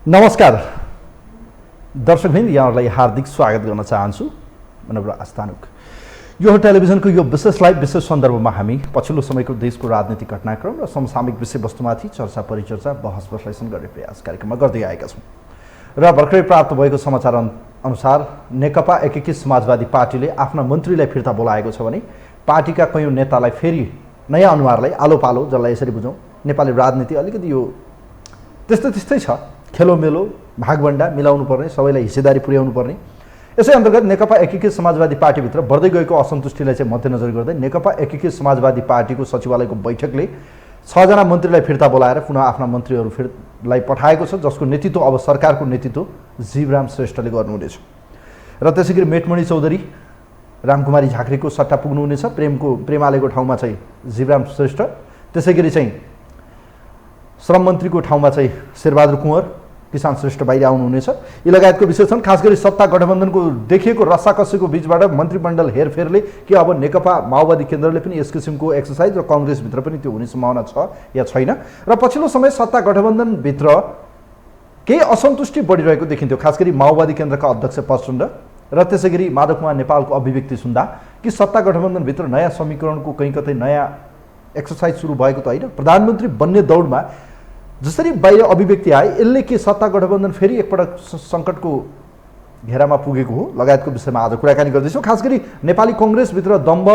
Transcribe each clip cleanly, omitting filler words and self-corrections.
नमस्कार दर्शकवृन्द, यहाँहरूलाई हार्दिक स्वागत गर्न चाहन्छु। मनोबल आस्थानुक यो टेलिभिजनको यो विशेष लाइभ विशेष सन्दर्भमा हामी पछिल्लो समयको देशको राजनीतिक घटनाक्रम र समसामयिक विषयवस्तुमाथि चर्चा परिचर्चा बहस विश्लेषण गर्ने प्रयास कार्यक्रममा गर्दै आएका छौँ। र भर्खरै प्राप्त भएको समाचार अनुसार नेकपा एकीकृत समाजवादी पार्टीले आफ्ना मन्त्रीलाई फिर्ता बोलाएको छ भने पार्टीका कयौँ नेतालाई फेरि नयाँ अनुहारलाई आलो पालो, जसलाई यसरी बुझौँ, नेपाली राजनीति अलिकति यो त्यस्तै छ, खेलोमेलो भागभण्डा मिलाउनु पर्ने, सबैलाई हिस्सेदारी पुर्याउनु पर्ने। यसै अन्तर्गत नेकपा एकीकृत समाजवादी पार्टीभित्र बढ्दै गएको असन्तुष्टिलाई चाहिँ मध्यनजर गर्दै नेकपा एकीकृत समाजवादी पार्टीको सचिवालयको बैठकले 6 जना मन्त्रीलाई फिर्ता बोलाएर पुनः आफ्ना मन्त्रीहरूलाई पठाएको छ, जसको नेतृत्व अब सरकारको नेतृत्व जीवराम श्रेष्ठले गर्नुहुनेछ। र त्यसैगरी मेटमणि चौधरी, रामकुमारी झाँक्रीको सट्टा पुग्नुहुनेछ, प्रेमालेको ठाउँमा चाहिँ जीवराम श्रेष्ठ, त्यसैगरी चाहिँ श्रम मन्त्रीको ठाउँमा चाहिँ शेरबहादुर कुँवर, किसान श्रेष्ठ बाहिर आउनुहुनेछ। यी लगायतको विषय छन्। खास गरी सत्ता गठबन्धनको देखिएको रस्साकसीको बीचबाट मन्त्रीमण्डल हेरफेरले के अब नेकपा माओवादी केन्द्रले पनि यस किसिमको एक्सर्साइज र कङ्ग्रेसभित्र पनि त्यो हुने सम्भावना छ या छैन। र पछिल्लो समय सत्ता गठबन्धनभित्र केही असन्तुष्टि बढिरहेको देखिन्थ्यो, खास गरी माओवादी केन्द्रका अध्यक्ष प्रचण्ड र त्यसै गरी माधव कुमार नेपालको अभिव्यक्ति सुन्दा कि सत्ता गठबन्धनभित्र नयाँ समीकरणको कहीँ कतै नयाँ एक्सर्साइज सुरु भएको त होइन। प्रधानमन्त्री बन्ने दौडमा जसरी बाहिर अभिव्यक्ति आए, यसले के सत्ता गठबन्धन फेरि एकपटक सङ्कटको घेरामा पुगेको हो लगायतको विषयमा आज कुराकानी गर्दैछौँ। खास गरी नेपाली कङ्ग्रेसभित्र दम्ब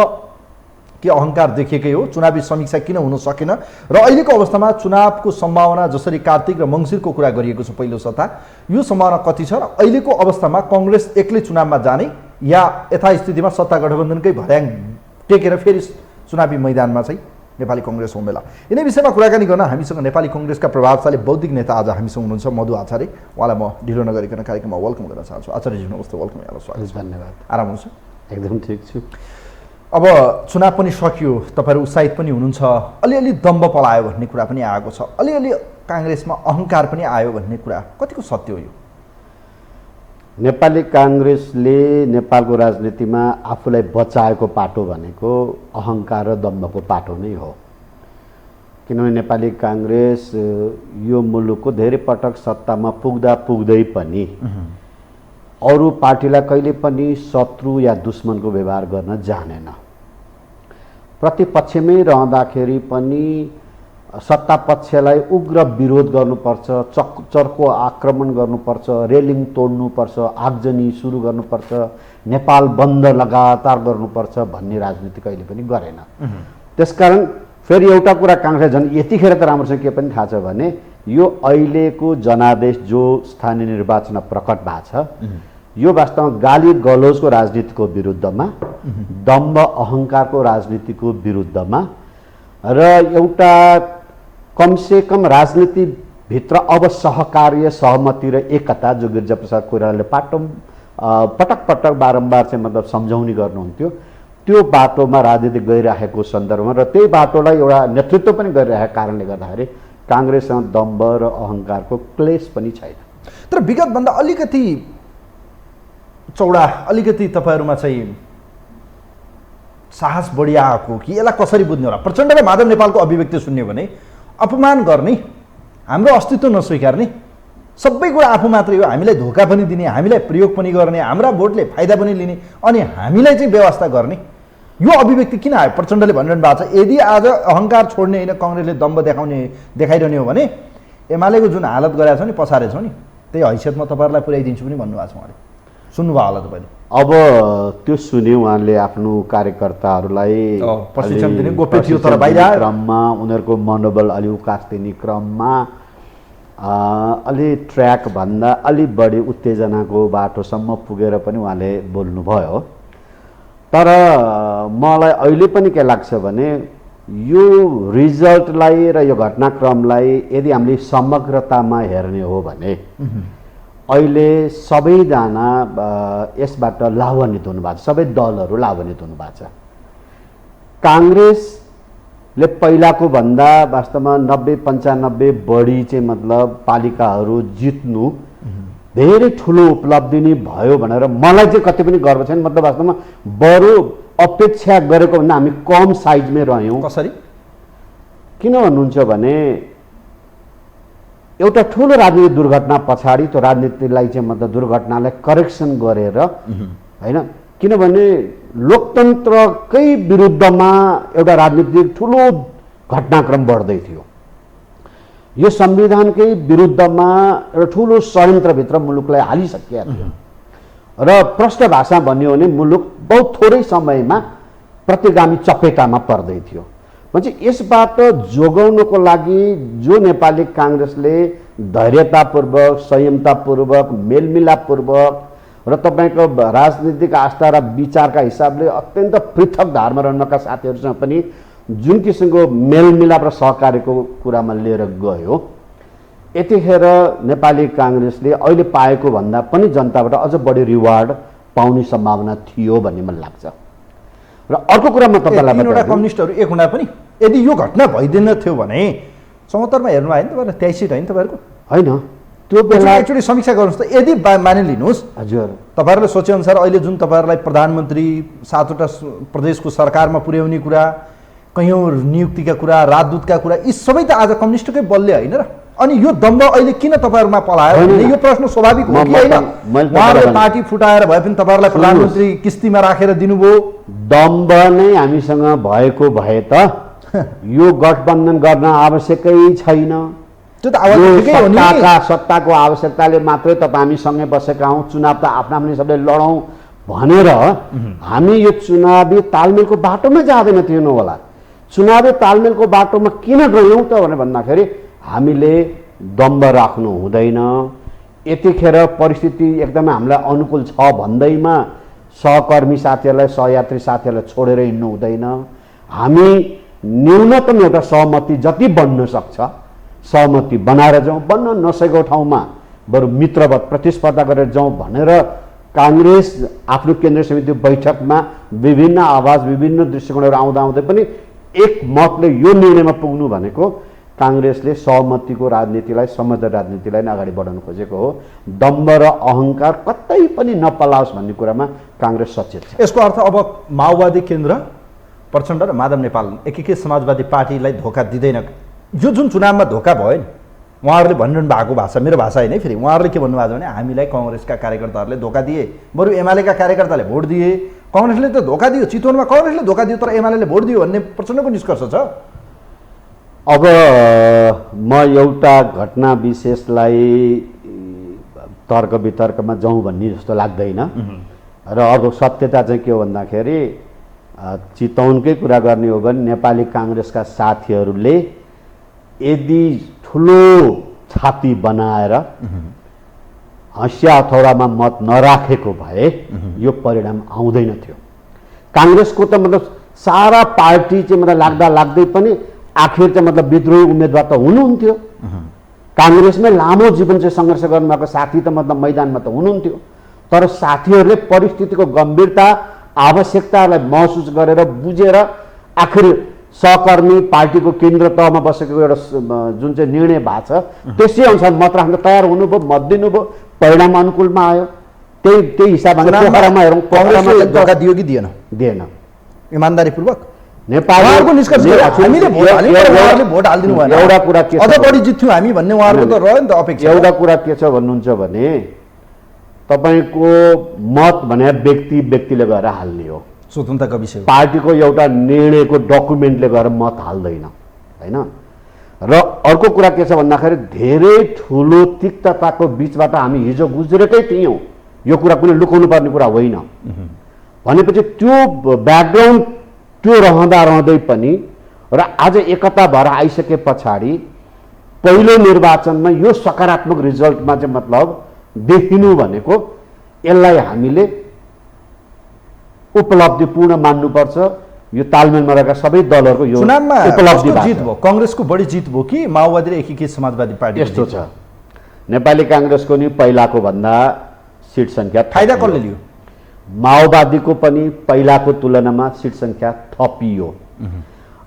के अहङ्कार देखिएकै हो, चुनावी समीक्षा किन हुन सकेन र अहिलेको अवस्थामा चुनावको सम्भावना जसरी कार्तिक र मङ्सिरको कुरा गरिएको छ पहिलो सत्ता, यो सम्भावना कति छ र अहिलेको अवस्थामा कङ्ग्रेस एक्लै चुनावमा जाने या यथास्थितिमा सत्ता गठबन्धनकै भर्याङ टेकेर फेरि चुनावी मैदानमा चाहिँ नेपाली कङ्ग्रेस होमेला। यिनै विषयमा कुराकानी गर्न हामीसँग नेपाली कङ्ग्रेसका प्रभावशाली बौद्धिक नेता आज हामीसँग हुनुहुन्छ मधु आचार्य। उहाँलाई म ढिलो नगरिकन कार्यक्रममा वेलकम गर्न चाहन्छु। आचार्यजी नमस्ते, वेलकम, यहाँलाई स्वागत। धन्यवाद। आराम हुन्छ? एकदम ठिक छु। अब चुनाव पनि सकियो, तपाईँहरू उत्साहित पनि हुनुहुन्छ, अलिअलि दम्ब पलायो भन्ने कुरा पनि आएको छ, अलिअलि काङ्ग्रेसमा अहङ्कार पनि आयो भन्ने कुरा कतिको सत्य हो? यो नेपाली काङ्ग्रेसले नेपालको राजनीतिमा आफूलाई बचाएको पाटो भनेको अहङ्कार र दम्भको पाटो नै हो। किनभने नेपाली काङ्ग्रेस यो मुलुकको धेरै पटक सत्तामा पुग्दै पनि अरू पार्टीलाई कहिले पनि शत्रु या दुश्मनको व्यवहार गर्न जानेन। प्रतिपक्षमै रहँदाखेरि पनि सत्ता पक्षलाई उग्र विरोध गर्नुपर्छ, चर्को आक्रमण गर्नुपर्छ, रेलिङ तोड्नुपर्छ, आगजनी सुरु गर्नुपर्छ, नेपाल बन्द लगातार गर्नुपर्छ भन्ने राजनीति कहिले पनि गरेन। त्यसकारण फेरि एउटा कुरा काङ्ग्रेस झन् यतिखेर त राम्रोसँग के पनि थाहा छ भने यो अहिलेको जनादेश जो स्थानीय निर्वाचनमा प्रकट भएको छ, यो वास्तवमा गाली गलौजको राजनीतिको विरुद्धमा, दम्भ अहङ्कारको राजनीतिको विरुद्धमा र एउटा कमसे कम राजनीतिभित्र अब सहकार्य, सहमति र एकता जो गिरिजाप्रसाद कोइरालाले पटक पटक बारम्बार चाहिँ मतलब सम्झाउने गर्नुहुन्थ्यो, त्यो बाटोमा राजनीति गइरहेको सन्दर्भमा र त्यही बाटोलाई एउटा नेतृत्व पनि गरिरहेको कारणले गर्दाखेरि काङ्ग्रेससँग दम्भ र अहङ्कारको क्लेश पनि छैन। तर विगतभन्दा अलिकति चौडा, अलिकति तपाईँहरूमा चाहिँ साहस बढी आएको कि यसलाई कसरी बुझ्ने होला? प्रचण्डले माधव नेपालको अभिव्यक्ति सुन्यो भने अपमान गर्ने, हाम्रो अस्तित्व नस्वीकार्ने, सबै कुरा आफू मात्रै हो, हामीलाई धोका पनि दिने, हामीलाई प्रयोग पनि गर्ने, हाम्रा भोटले फाइदा पनि लिने, अनि हामीलाई चाहिँ व्यवस्था गर्ने, यो अभिव्यक्ति किन आयो? प्रचण्डले भनिरहनु भएको छ यदि आज अहङ्कार छोड्ने होइन, कङ्ग्रेसले दम्ब देखाइरहने हो भने एमालेको जुन हालत गरेको छ नि, पछारेछौँ नि, त्यही हैसियतमा तपाईँहरूलाई पुर्याइदिन्छु पनि भन्नुभएको छ। उहाँले सुन्नुभयो होला तपाईँले? अब त्यो सुने उहाँले आफ्नो कार्यकर्ताहरूलाई प्रशिक्षण दिने गोप्य थियो, तर बाहिर क्रममा उनीहरूको मनोबल अलि उकास्दिने क्रममा अलि ट्र्याक भन्दा अलि बढी उत्तेजनाको बाटोसम्म पुगेर पनि उहाँले बोल्नुभयो। तर मलाई अहिले पनि के लाग्छ भने यो रिजल्टलाई र यो घटनाक्रमलाई यदि हामीले समग्रतामा हेर्ने हो भने अहिले सबैजना यसबाट लाभान्वित हुनुभएको छ, सबै दलहरू लाभान्वित हुनुभएको छ। काङ्ग्रेसले पहिलाको भन्दा वास्तवमा 90-95 बढी चाहिँ मतलब पालिकाहरू जित्नु धेरै ठुलो उपलब्धि नै भयो भनेर मलाई चाहिँ कति पनि गर्व छैन। मतलब वास्तवमा बरु अपेक्षा गरेको भन्दा हामी कम साइजमै रह्यौँ। कसरी? किन भन्नुहुन्छ भने एउटा ठुलो राजनीतिक दुर्घटना पछाडि त्यो राजनीतिलाई चाहिँ मतलब दुर्घटनालाई करेक्सन गरेर होइन, किनभने लोकतन्त्रकै विरुद्धमा एउटा राजनीतिक ठुलो घटनाक्रम बढ्दै थियो। यो संविधानकै विरुद्धमा एउटा ठुलो षड्यन्त्रभित्र मुलुकलाई हालिसकेका थियो र प्रष्ट भाषा भन्यो भने मुलुक बहुत थोरै समयमा प्रतिगामी चपेटामा पर्दै थियो। भने यसबाट जोगाउनको लागि जो नेपाली काङ्ग्रेसले धैर्यतापूर्वक, संयमतापूर्वक, मेलमिलापपूर्वक र तपाईँको राजनीतिक आस्था र विचारका हिसाबले अत्यन्त पृथक धारमा रहनका साथीहरूसँग पनि जुन किसिमको मेलमिलाप र सहकार्यको कुरामा लिएर गयो, यतिखेर नेपाली काङ्ग्रेसले अहिले पाएको भन्दा पनि जनताबाट अझ बढी रिवार्ड पाउने सम्भावना थियो भन्ने मलाई लाग्छ। र अर्को कुरा म तपाईँलाई तीनवटा कम्युनिस्टहरू एक हुँदा पनि यदि यो घटना भइदिन थियो भने ७४मा हेर्नु भयो नि तपाईँलाई ८३ सीट होइन तपाईँहरूको? होइन, त्यो बेला एकचोटि समीक्षा गर्नुहोस् त। यदि मानिलिनुहोस् हजुर तपाईँहरूले सोचेअनुसार अहिले जुन तपाईँहरूलाई प्रधानमन्त्री, 7वटा प्रदेशको सरकारमा पुर्याउने कुरा, कैयौँ नियुक्तिका कुरा, राजदूतका कुरा, यी सबै त आज कम्युनिस्टकै बलले होइन र? अनि यो दम्ब अहिले किन तपाईँहरूमा पलायो भने यो प्रश्न स्वाभाविक हो कि होइन? उहाँहरूले पार्टी फुटाएर भए पनि तपाईँहरूलाई प्रधानमन्त्री किस्तीमा राखेर दिनुभयो। दम्ब नै हामीसँग भएको भए त यो गठबन्धन गर्न आवश्यकै छैन। त्यो त आवश्यकै हो नि। सत्ताको आवश्यकताले मात्रै तपाईँ हामी सँगै बसेका हौँ, चुनाव त आफ्ना आफ्नै सबले लडौँ भनेर हामी यो चुनावी तालमेलको बाटोमै जाँदैन थिएनौँ होला। चुनावी तालमेलको बाटोमा किन गयौँ त भनेर भन्दाखेरि हामीले दम्ब राख्नु हुँदैन। यतिखेर परिस्थिति एकदमै हामीलाई अनुकूल छ भन्दैमा सहकर्मी साथीहरूलाई, सहयात्री साथीहरूलाई छोडेर हिँड्नु हुँदैन। हामी न्यूनतम एउटा सहमति जति बन्न सक्छ सहमति बनाएर जाउँ, बन्न नसकेको ठाउँमा बरु मित्रवत प्रतिस्पर्धा गरेर जाउँ भनेर काङ्ग्रेस आफ्नो केन्द्रीय समिति बैठकमा विभिन्न आवाज, विभिन्न दृष्टिकोणहरू आउँदा आउँदै पनि एक मतले यो निर्णयमा पुग्नु भनेको काङ्ग्रेसले सहमतिको राजनीतिलाई, समझदारी राजनीतिलाई नै अगाडि बढाउन खोजेको हो। दम्ब र अहङ्कार कतै पनि नपलाओस् भन्ने कुरामा काङ्ग्रेस सचेत छ। यसको अर्थ अब माओवादी केन्द्र, प्रचण्ड र माधव नेपाल एकीकृत समाजवादी पार्टीलाई धोका दिँदैन। यो जुन चुनावमा धोका भयो नि, उहाँहरूले भनिरहनु भएको भाषा, मेरो भाषा होइन है, फेरि उहाँहरूले के भन्नुभएको छ भने हामीलाई काङ्ग्रेसका कार्यकर्ताहरूले धोका दिए, बरु एमालेका कार्यकर्ताले भोट दिए, काङ्ग्रेसले त धोका दियो, चितवनमा काङ्ग्रेसले धोका दियो तर एमाले भोट दियो भन्ने प्रचण्डको निष्कर्ष छ। अब म एउटा घटना विशेषलाई तर्क वितर्कमा जाउँ भन्ने जस्तो लाग्दैन र अर्को सत्यता चाहिँ के हो भन्दाखेरि चितवनकै कुरा गर्ने हो भने नेपाली काङ्ग्रेसका साथीहरूले यदि ठुलो छाती बनाएर हँसिया हथौडामा मत नराखेको भए यो परिणाम आउँदैन थियो। काङ्ग्रेसको त मतलब सारा पार्टी चाहिँ मतलब लाग्दा लाग्दै पनि आखिर चाहिँ मतलब विद्रोही उम्मेदवार त हुनुहुन्थ्यो। काङ्ग्रेसमै लामो जीवन चाहिँ सङ्घर्ष गर्नुभएको साथी त मतलब मैदानमा त हुनुहुन्थ्यो, तर साथीहरूले परिस्थितिको गम्भीरता, आवश्यकतालाई महसुस गरेर बुझेर आखिर सहकर्मी पार्टीको केन्द्र तहमा बसेको एउटा जुन चाहिँ निर्णय भएको छ त्यसै अनुसार मत राख्न तयार हुनुभयो, मत दिनुभयो, परिणाम अनुकूलमा आयो। त्यही हिसाबमा काङ्ग्रेसले धोका दियो कि दिएन? दिएन। इमान्दारीपूर्वक नेपालको निष्कर्ष हामीले भोट हाल्यौँ, उहाँहरूले भोट हालिदिनु भएन। एउटा कुरा के छ, अझ बढी जित्थ्यौँ हामी भन्ने उहाँहरूको त रह्यो नि त अपेक्षा। एउटा कुरा के छ भन्नुहुन्छ भने तपाईँको मत भने व्यक्तिले गएर हाल्ने हो, स्वतन्त्रताको विषय हो। पार्टीको एउटा निर्णयको डकुमेन्टले गएर मत हाल्दैन होइन। र अर्को कुरा के छ भन्दाखेरि धेरै ठुलो तिक्तताको बिचबाट हामी हिजो गुज्रेकै थियौँ, यो कुरा कुनै लुकाउनु पर्ने कुरा होइन। भनेपछि त्यो ब्याकग्राउन्ड त्यो रहँदै पनि र आज एकता भएर आइसके पछाडि पहिलो निर्वाचनमा यो सकारात्मक रिजल्टमा चाहिँ मतलब देखिनु भनेको यसलाई हामीले उपलब्धिपूर्ण मान्नुपर्छ। यो तालमेलमा रहेका सबै दलहरूको यो चुनावमा उपलब्धि जित भयो, काङ्ग्रेसको बढी जित भयो कि माओवादी र एकीकृत समाजवादी पार्टी? यस्तो छ, नेपाली काङ्ग्रेसको नि पहिलाको भन्दा सिट सङ्ख्या फाइदा कसले लियो? माओवादीको पनि पहिलाको तुलनामा सिट सङ्ख्या थपियो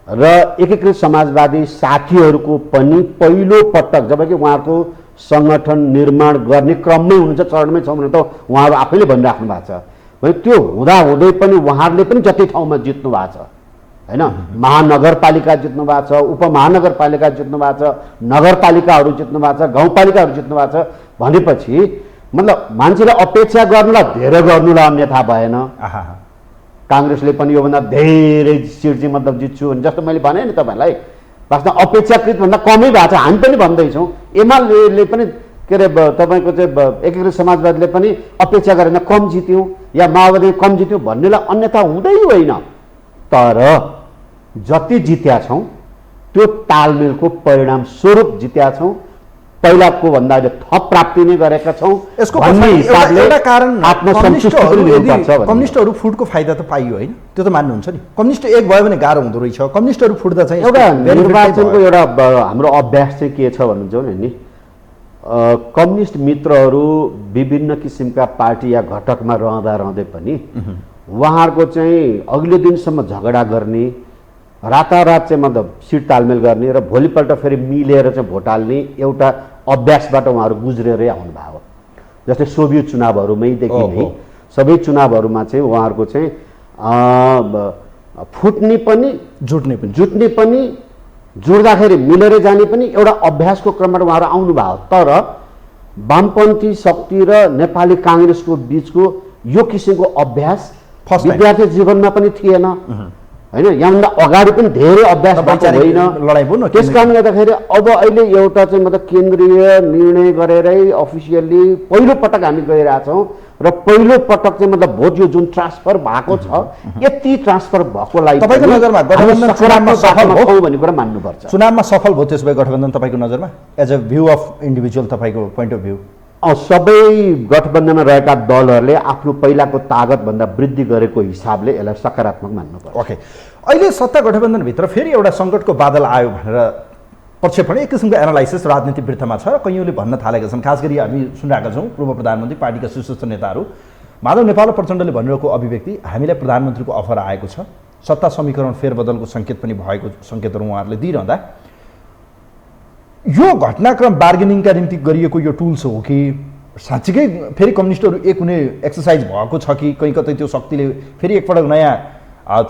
र एकीकृत समाजवादी साथीहरूको पनि पहिलो पटक जबकि उहाँको सङ्गठन निर्माण गर्ने क्रममै हुनुहुन्छ, चरणमै छ भने त उहाँहरू आफैले भनिराख्नु भएको छ भने त्यो हुँदाहुँदै पनि उहाँहरूले पनि जति ठाउँमा जित्नु भएको छ हैन। महानगरपालिका जित्नु भएको छ, उपमहानगरपालिका जित्नु भएको छ, नगरपालिकाहरू जित्नु भएको छ, गाउँपालिकाहरू जित्नु भएको छ भनेपछि मतलब मान्छेले अपेक्षा गर्नुलाई धेरै गर्नुलाई अन्यथा भएन। काङ्ग्रेसले पनि योभन्दा धेरै सिट चाहिँ मतलब जित्छु भने जस्तो मैले भने नि तपाईँलाई, वास्तवमा अपेक्षाकृत भन्दा कमै भएको छ। हामी पनि भन्दैछौँ, एमाले पनि के अरे तपाईँको चाहिँ एकीकृत समाजवादीले पनि अपेक्षा गरेर कम जित्यौँ या माओवादी कम जित्यौँ भन्नेलाई अन्यथा हुँदै होइन। तर जति जित्या छौँ त्यो तालमेलको परिणाम स्वरूप जित्या छौँ, पहिलाको भन्दा अहिले थप प्राप्ति नै गरेका छौँ। यसको एउटा कारण कम्युनिस्टहरू फुटको फाइदा त पाइयो होइन, त्यो त मान्नुहुन्छ नि। कम्युनिस्ट एक भयो भने गाह्रो हुँदो रहेछ, कम्युनिस्टहरू फुट्दा चाहिँ एउटा निर्वाचनको एउटा हाम्रो अभ्यास चाहिँ के छ भन्नुहुन्छ भने नि, कम्युनिस्ट मित्रहरू विभिन्न किसिमका पार्टी या घटकमा रहँदै पनि उहाँहरूको चाहिँ अघिल्लो दिनसम्म झगडा गर्ने, रातारात चाहिँ मतलब सिट तालमेल गर्ने र भोलिपल्ट फेरि मिलेर चाहिँ भोट हाल्ने एउटा अभ्यासबाट उहाँहरू गुज्रेरै आउनुभयो। जस्तै सोभियत चुनावहरूमैदेखि नै सबै चुनावहरूमा चाहिँ उहाँहरूको चाहिँ फुट्ने पनि जुट्ने पनि जुट्दाखेरि मिलेर जाने पनि एउटा अभ्यासको क्रमबाट उहाँहरू आउनुभयो। तर वामपन्थी शक्ति र नेपाली काङ्ग्रेसको बिचको यो किसिमको अभ्यास विद्यार्थी जीवनमा पनि थिएन होइन, यहाँभन्दा अगाडि पनि धेरै अभ्यास होइन। त्यस कारणले गर्दाखेरि अब अहिले एउटा चाहिँ मतलब केन्द्रीय निर्णय गरेरै अफिसियल्ली पहिलो पटक हामी गइरहेछौँ र पहिलो पटक चाहिँ मतलब भोट यो जुन ट्रान्सफर भएको छ, यति ट्रान्सफर भएकोलाई तपाईँको नजरमा गठबन्धन चुनावमा सफल हो भन्ने कुरा मान्नुपर्छ। चुनावमा सफल भयो त्यसो भए गठबन्धन तपाईँको नजरमा as a view of individual, तपाईँको पोइन्ट अफ भ्यू? सबै गठबन्धनमा रहेका दलहरूले आफ्नो पहिलाको तागतभन्दा वृद्धि गरेको हिसाबले यसलाई सकारात्मक मान्नुपर्छ। ओके, अहिले सत्ता गठबन्धनभित्र फेरि एउटा सङ्कटको बादल आयो भनेर प्रक्षेपण एक किसिमको एनालाइसिस राजनीति वृत्तमा छ र कैयौँले भन्न थालेका छन्। खास गरी हामी सुनिरहेका छौँ पूर्व प्रधानमन्त्री पार्टीका शीर्षस्थ नेताहरू माधव नेपाल प्रचण्डले भनिरहेको अभिव्यक्ति, हामीलाई प्रधानमन्त्रीको अफर आएको छ, सत्ता समीकरण फेरबदलको सङ्केत पनि भएको सङ्केतहरू उहाँहरूले दिइरहँदा यो घटनाक्रम बार्गेनिङका निम्ति गरिएको यो टुल्स हो कि साँच्चीकै फेरि कम्युनिस्टहरू एक हुने एक्सर्साइज भएको छ कि कहीँ कतै त्यो शक्तिले फेरि एकपटक नयाँ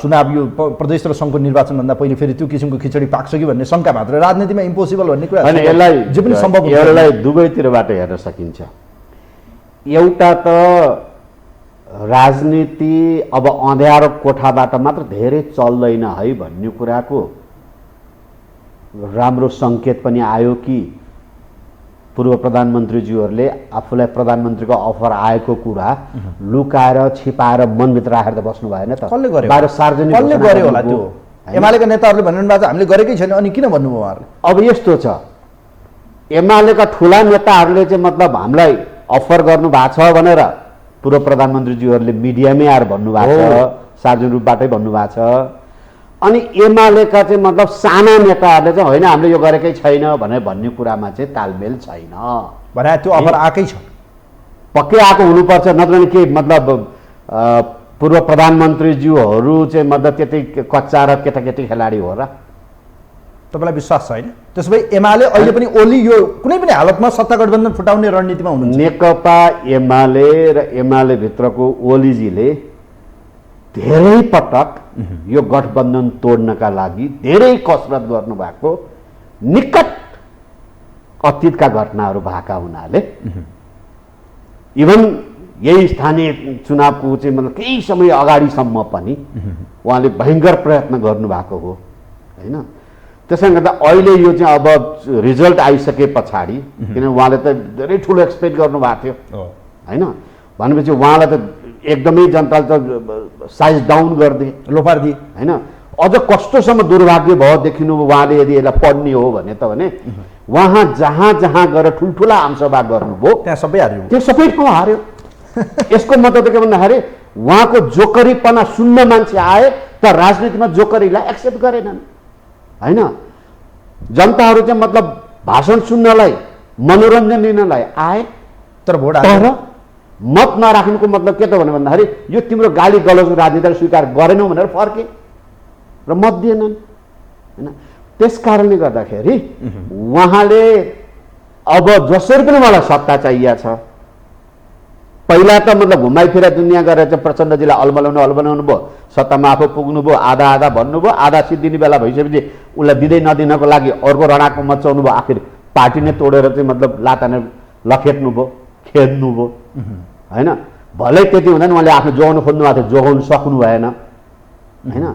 चुनाव यो प्रदेश र सङ्घको निर्वाचनभन्दा पहिले फेरि त्यो किसिमको खिचडी पाक्छ कि भन्ने शङ्का मात्र, राजनीतिमा इम्पोसिबल भन्ने कुरा होइन। यसलाई जे पनि सम्भव, यसलाई दुवैतिरबाट हेर्न सकिन्छ। एउटा त राजनीति अब अँध्यारो कोठाबाट मात्र धेरै चल्दैन है भन्ने कुराको राम्रो सङ्केत पनि आयो कि पूर्व प्रधानमन्त्रीज्यूहरूले आफूलाई प्रधानमन्त्रीको अफर आएको कुरा लुकाएर छिपाएर मनभित्र राखेर त बस्नु भएन त। कसले गर्यो? बाहिर सार्वजनिक कसले गर्यो होला? त्यो एमालेका नेताहरूले भन्नु भएको छ हामीले गरेकै छैन, अनि किन भन्नुभयो उहाँहरूले? अब यस्तो छ, एमालेका ठुला नेताहरूले चाहिँ मतलब हामीलाई अफर गर्नु भएको छ भनेर पूर्व प्रधानमन्त्रीज्यूहरूले मिडियामै आएर भन्नुभएको छ, सार्वजनिक रूपबाटै भन्नुभएको छ। अनि एमालेका चाहिँ मतलब साना नेताहरूले चाहिँ होइन हामीले यो गरेकै छैन भनेर भन्ने कुरामा चाहिँ तालमेल छैन भने त्यो अफर आएकै छ, पक्कै आएको हुनुपर्छ। नत्र भने के मतलब पूर्व प्रधानमन्त्रीज्यूहरू चाहिँ मतलब त्यति कच्चा र केटाकेटी खेलाडी हो र? तपाईँलाई विश्वास छैन? त्यसो भए एमाले अहिले पनि ओली यो कुनै पनि हालतमा सत्ता गठबन्धन फुटाउने रणनीतिमा हुनुहुन्छ? नेकपा एमाले र एमाले भित्रको ओलीजीले धेरै पटक यो गठबन्धन तोड्नका लागि धेरै कसरत गर्नुभएको निकट अतीतका घटनाहरू भएका हुनाले इभन यही स्थानीय चुनावको चाहिँ मतलब केही समय अगाडिसम्म पनि उहाँले भयङ्कर प्रयत्न गर्नुभएको हो होइन। त्यसले गर्दा अहिले यो चाहिँ अब रिजल्ट आइसके पछाडि, किनभने उहाँले त धेरै ठुलो एक्सपेक्ट गर्नुभएको थियो होइन, भनेपछि उहाँलाई त एकदमै जनताले त साइज डाउन गरिदिए, लोपार्दिए होइन। अझ कस्तोसम्म दुर्भाग्य भयो देखिनु उहाँले यदि यसलाई पढ्ने हो भने त भने उहाँ जहाँ जहाँ गएर ठुल्ठुला आमसभा गर्नुभयो त्यहाँ सबै हार्यो, त्यो सबै ठाउँ हार्यो। यसको मतलब त के भन्दाखेरि उहाँको जोकरीपना सुन्न मान्छे आए तर राजनीतिमा जोकरीलाई एक्सेप्ट गरेनन् होइन। जनताहरू चाहिँ मतलब भाषण सुन्नलाई मनोरञ्जन लिनलाई आए तर भोट मत नराख्नुको मतलब के त भन्दाखेरि यो तिम्रो गाली गलौजको राजनीतिलाई स्वीकार गरेनौ भनेर फर्के र मत दिएनन् होइन। त्यस कारणले गर्दाखेरि उहाँले अब जसरी पनि मलाई सत्ता चाहिएको छ पहिला त मतलब घुमाइफिरा दुनियाँ गरेर चाहिँ प्रचण्डजीलाई अल्बलाउनु भयो, सत्तामा आफू पुग्नुभयो, आधा भन्नुभयो, आधा सिद्धिने बेला भइसकेपछि उसलाई दिँदै नदिनको लागि अर्को रणाको मचाउनु भयो, आखिर पार्टी नै तोडेर चाहिँ मतलब लाताने लखेट्नु भयो, खेद्नु भयो होइन। भलै त्यति हुँदैन, उहाँले आफ्नो जोगाउनु खोज्नु भएको थियो, जोगाउनु सक्नु भएन होइन।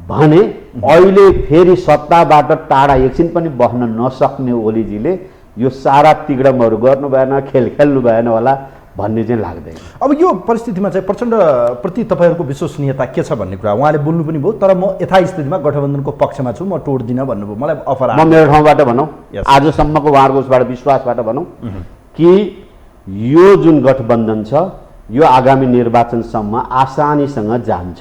भने अहिले फेरि सत्ताबाट टाढा एकछिन पनि बस्न नसक्ने ओलीजीले यो सारा तिग्रमहरू गर्नु भएन, खेल खेल्नु भएन होला भन्ने चाहिँ लाग्दैन। अब यो परिस्थितिमा चाहिँ प्रचण्डप्रति तपाईँहरूको विश्वसनीयता के छ भन्ने कुरा उहाँले बोल्नु पनि भयो, तर म यथास्थितिमा गठबन्धनको पक्षमा छु, म तोड्दिनँ भन्नुभयो। मलाई अफर म मेरो ठाउँबाट भनौँ, आजसम्मको उहाँहरूको उसबाट विश्वासबाट भनौँ कि यो जुन गठबन्धन छ यो आगामी निर्वाचनसम्म आसानीसँग जान्छ।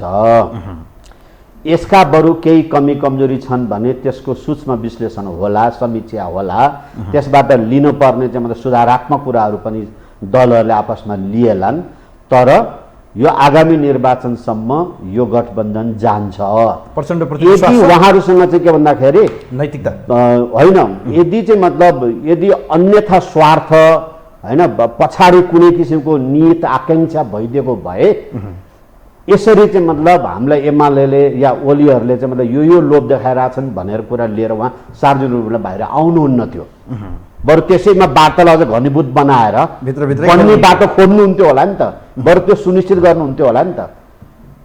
यसका बरु केही कमी कमजोरी छन् भने त्यसको सूक्ष्म विश्लेषण होला, समीक्षा होला, त्यसबाट लिनुपर्ने चाहिँ मतलब सुधारात्मक कुराहरू पनि दलहरूले आपसमा लिएलान्। तर यो आगामी निर्वाचनसम्म यो गठबन्धन जान्छ। यदि उहाँहरूसँग चाहिँ के भन्दाखेरि नैतिकता होइन, यदि चाहिँ मतलब यदि अन्यथा स्वार्थ होइन, पछाडि कुनै किसिमको नियत आकाङ्क्षा भइदिएको भए यसरी चाहिँ मतलब हामीलाई एमाले या ओलीहरूले चाहिँ मतलब यो लोभ देखाइरहेछन् भनेर कुरा लिएर उहाँ सार्वजनिक रूपमा बाहिर आउनुहुन्न थियो। बरु त्यसैमा वार्तालाई अझ घनीभूत बनाएर बन्ने बाटो खोज्नुहुन्थ्यो होला नि त, बरु त्यो सुनिश्चित गर्नुहुन्थ्यो होला नि त।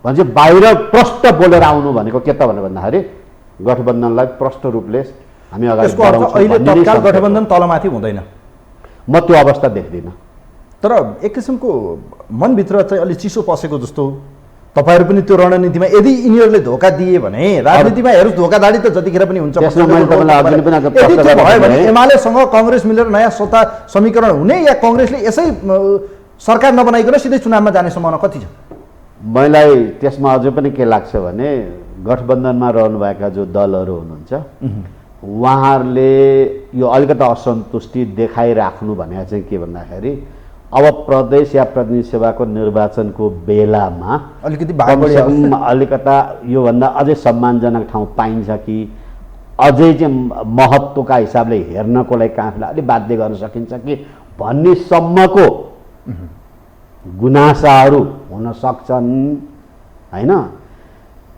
भनेपछि बाहिर प्रष्ट बोलेर आउनु भनेको के त भनेर भन्दाखेरि गठबन्धनलाई प्रष्ट रूपले हामी अगाडि बढाउँछौँ। गठबन्धन तलमाथि हुँदैन, म त्यो अवस्था देख्दिनँ। तर एक किसिमको मनभित्र चाहिँ अलि चिसो पसेको जस्तो तपाईँहरू पनि त्यो रणनीतिमा यदि यिनीहरूले धोका दिए भने राजनीतिमा हेर्नुहोस् धोकाधडी त जतिखेर पनि हुन्छ। एमालेसँग कङ्ग्रेस मिलेर नयाँ सत्ता समीकरण हुने या कङ्ग्रेसले यसै सरकार नबनाइकन सिधै चुनावमा जाने सम्भावना कति छ? मलाई त्यसमा अझै पनि के लाग्छ भने गठबन्धनमा रहनुभएका जो दलहरू हुनुहुन्छ उहाँहरूले यो अलिकति असन्तुष्टि देखाइराख्नु भनेको चाहिँ के भन्दाखेरि अब प्रदेश या प्रतिनिधि सभाको निर्वाचनको बेलामा अलिकति अलिकता योभन्दा अझै सम्मानजनक ठाउँ पाइन्छ कि अझै चाहिँ महत्त्वका हिसाबले हेर्नको लागि आफूलाई अलिक बाध्य गर्न सकिन्छ कि भन्ने सम्मको गुनासाहरू हुन सक्छन् होइन।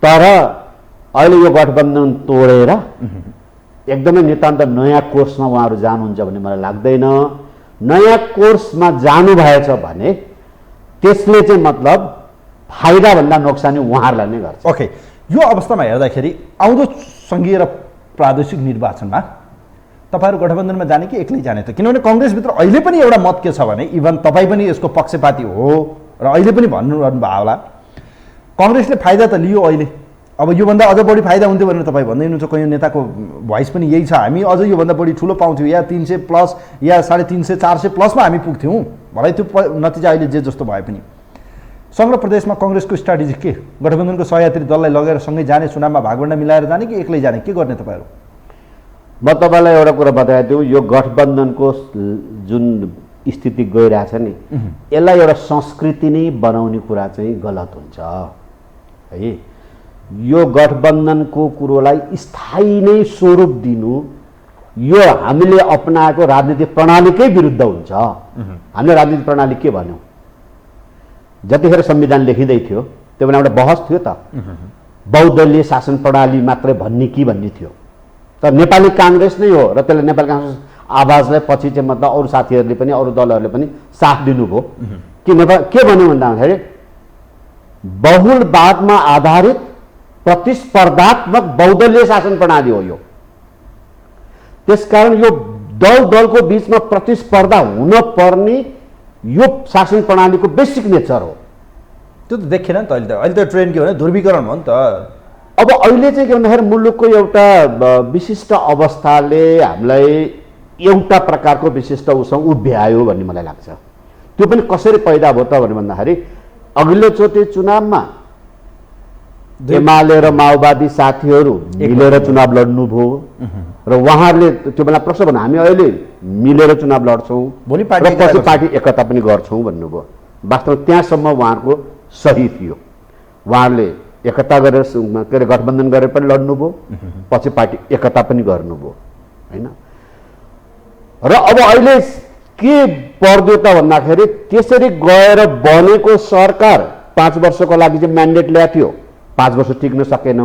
तर अहिले यो गठबन्धन तोडेर एकदमै नितान्त नयाँ कोर्समा उहाँहरू जानुहुन्छ भन्ने मलाई लाग्दैन। नयाँ कोर्समा जानु भएछ भने त्यसले चाहिँ मतलब फाइदाभन्दा नोक्सानी उहाँहरूलाई नै गर्छ। ओके, यो अवस्थामा हेर्दाखेरि आउँदो सङ्घीय र प्रादेशिक निर्वाचनमा तपाईँहरू गठबन्धनमा जाने कि एक्लै जाने त? किनभने कङ्ग्रेसभित्र अहिले पनि एउटा मत के छ भने इभन तपाईँ पनि यसको पक्षपाती हो र अहिले पनि भन्नुभयो होला कङ्ग्रेसले फाइदा त लियो अहिले, अब योभन्दा अझ बढी फाइदा हुन्थ्यो भनेर तपाईँ भन्दै हुनुहुन्छ। कयौँ नेताको भोइस पनि यही छ, हामी अझ योभन्दा बढी ठुलो पाउँथ्यौँ या 300 प्लस या 350 400 प्लसमा हामी पुग्थ्यौँ। भलै त्यो नतिजा अहिले जे जस्तो भए पनि सङ्घ र प्रदेशमा कङ्ग्रेसको स्ट्राटेजी के? गठबन्धनको सहयात्री दललाई लगेर सँगै जाने, चुनावमा भागभन्डा मिलाएर जाने कि एक्लै जाने, के गर्ने तपाईँहरू? म तपाईँलाई एउटा कुरा बताइदिउँ, यो गठबन्धनको जुन स्थिति गइरहेछ नि यसलाई एउटा संस्कृति नै बनाउने कुरा चाहिँ गलत हुन्छ है। यो गठबन्धनको कुरोलाई स्थायी नै स्वरूप दिनु यो हामीले अपनाएको राजनीतिक प्रणालीकै विरुद्ध हुन्छ। हामीले राजनीतिक प्रणाली के भन्यौँ? जतिखेर संविधान लेखिँदै थियो त्यो बेला एउटा बहस थियो त, बहुदलीय शासन प्रणाली मात्रै भन्ने कि भन्ने थियो। तर नेपाली काङ्ग्रेस नै हो र त्यसले नेपाली काङ्ग्रेस आवाजलाई पछि चाहिँ मतलब अरू साथीहरूले पनि अरू दलहरूले पनि साथ दिनुभयो कि नेपाल के भन्यो भन्दाखेरि बहुलवादमा आधारित प्रतिस्पर्धात्मक बहुदलीय शासन प्रणाली हो यो। त्यसकारण यो दलको बीचमा प्रतिस्पर्धा हुन पर्ने यो शासन प्रणालीको बेसिक नेचर हो। त्यो त देखेन नि त अहिले त ट्रेन्ड के हो भने ध्रुवीकरण हो नि त। अब अहिले चाहिँ के भन्दाखेरि मुलुकको एउटा विशिष्ट अवस्थाले हामीलाई एउटा प्रकारको विशिष्ट उसँग उभ्यायो भन्ने मलाई लाग्छ। त्यो पनि कसरी पैदा भयो त भन्ने भन्दाखेरि अघिल्लोचोटि चुनावमा एमाले र माओवादी साथीहरू मिलेर चुनाव लड्नुभयो र उहाँहरूले त्यो बेला प्रश्न भन्नु हामी अहिले मिलेर चुनाव लड्छौँ र पछि पार्टी एकता पनि गर्छौँ भन्नुभयो। वास्तवमा त्यहाँसम्म उहाँहरूको सही थियो, उहाँहरूले एकता गरेर के अरे गठबन्धन गरेर पनि लड्नुभयो, पछि पार्टी एकता पनि गर्नुभयो होइन। र अब अहिले के पर्दो त भन्दाखेरि त्यसरी गएर बनेको सरकार 5 वर्षको लागि चाहिँ म्यान्डेट ल्याएको थियो, 5 वर्ष टिक्न सकेन।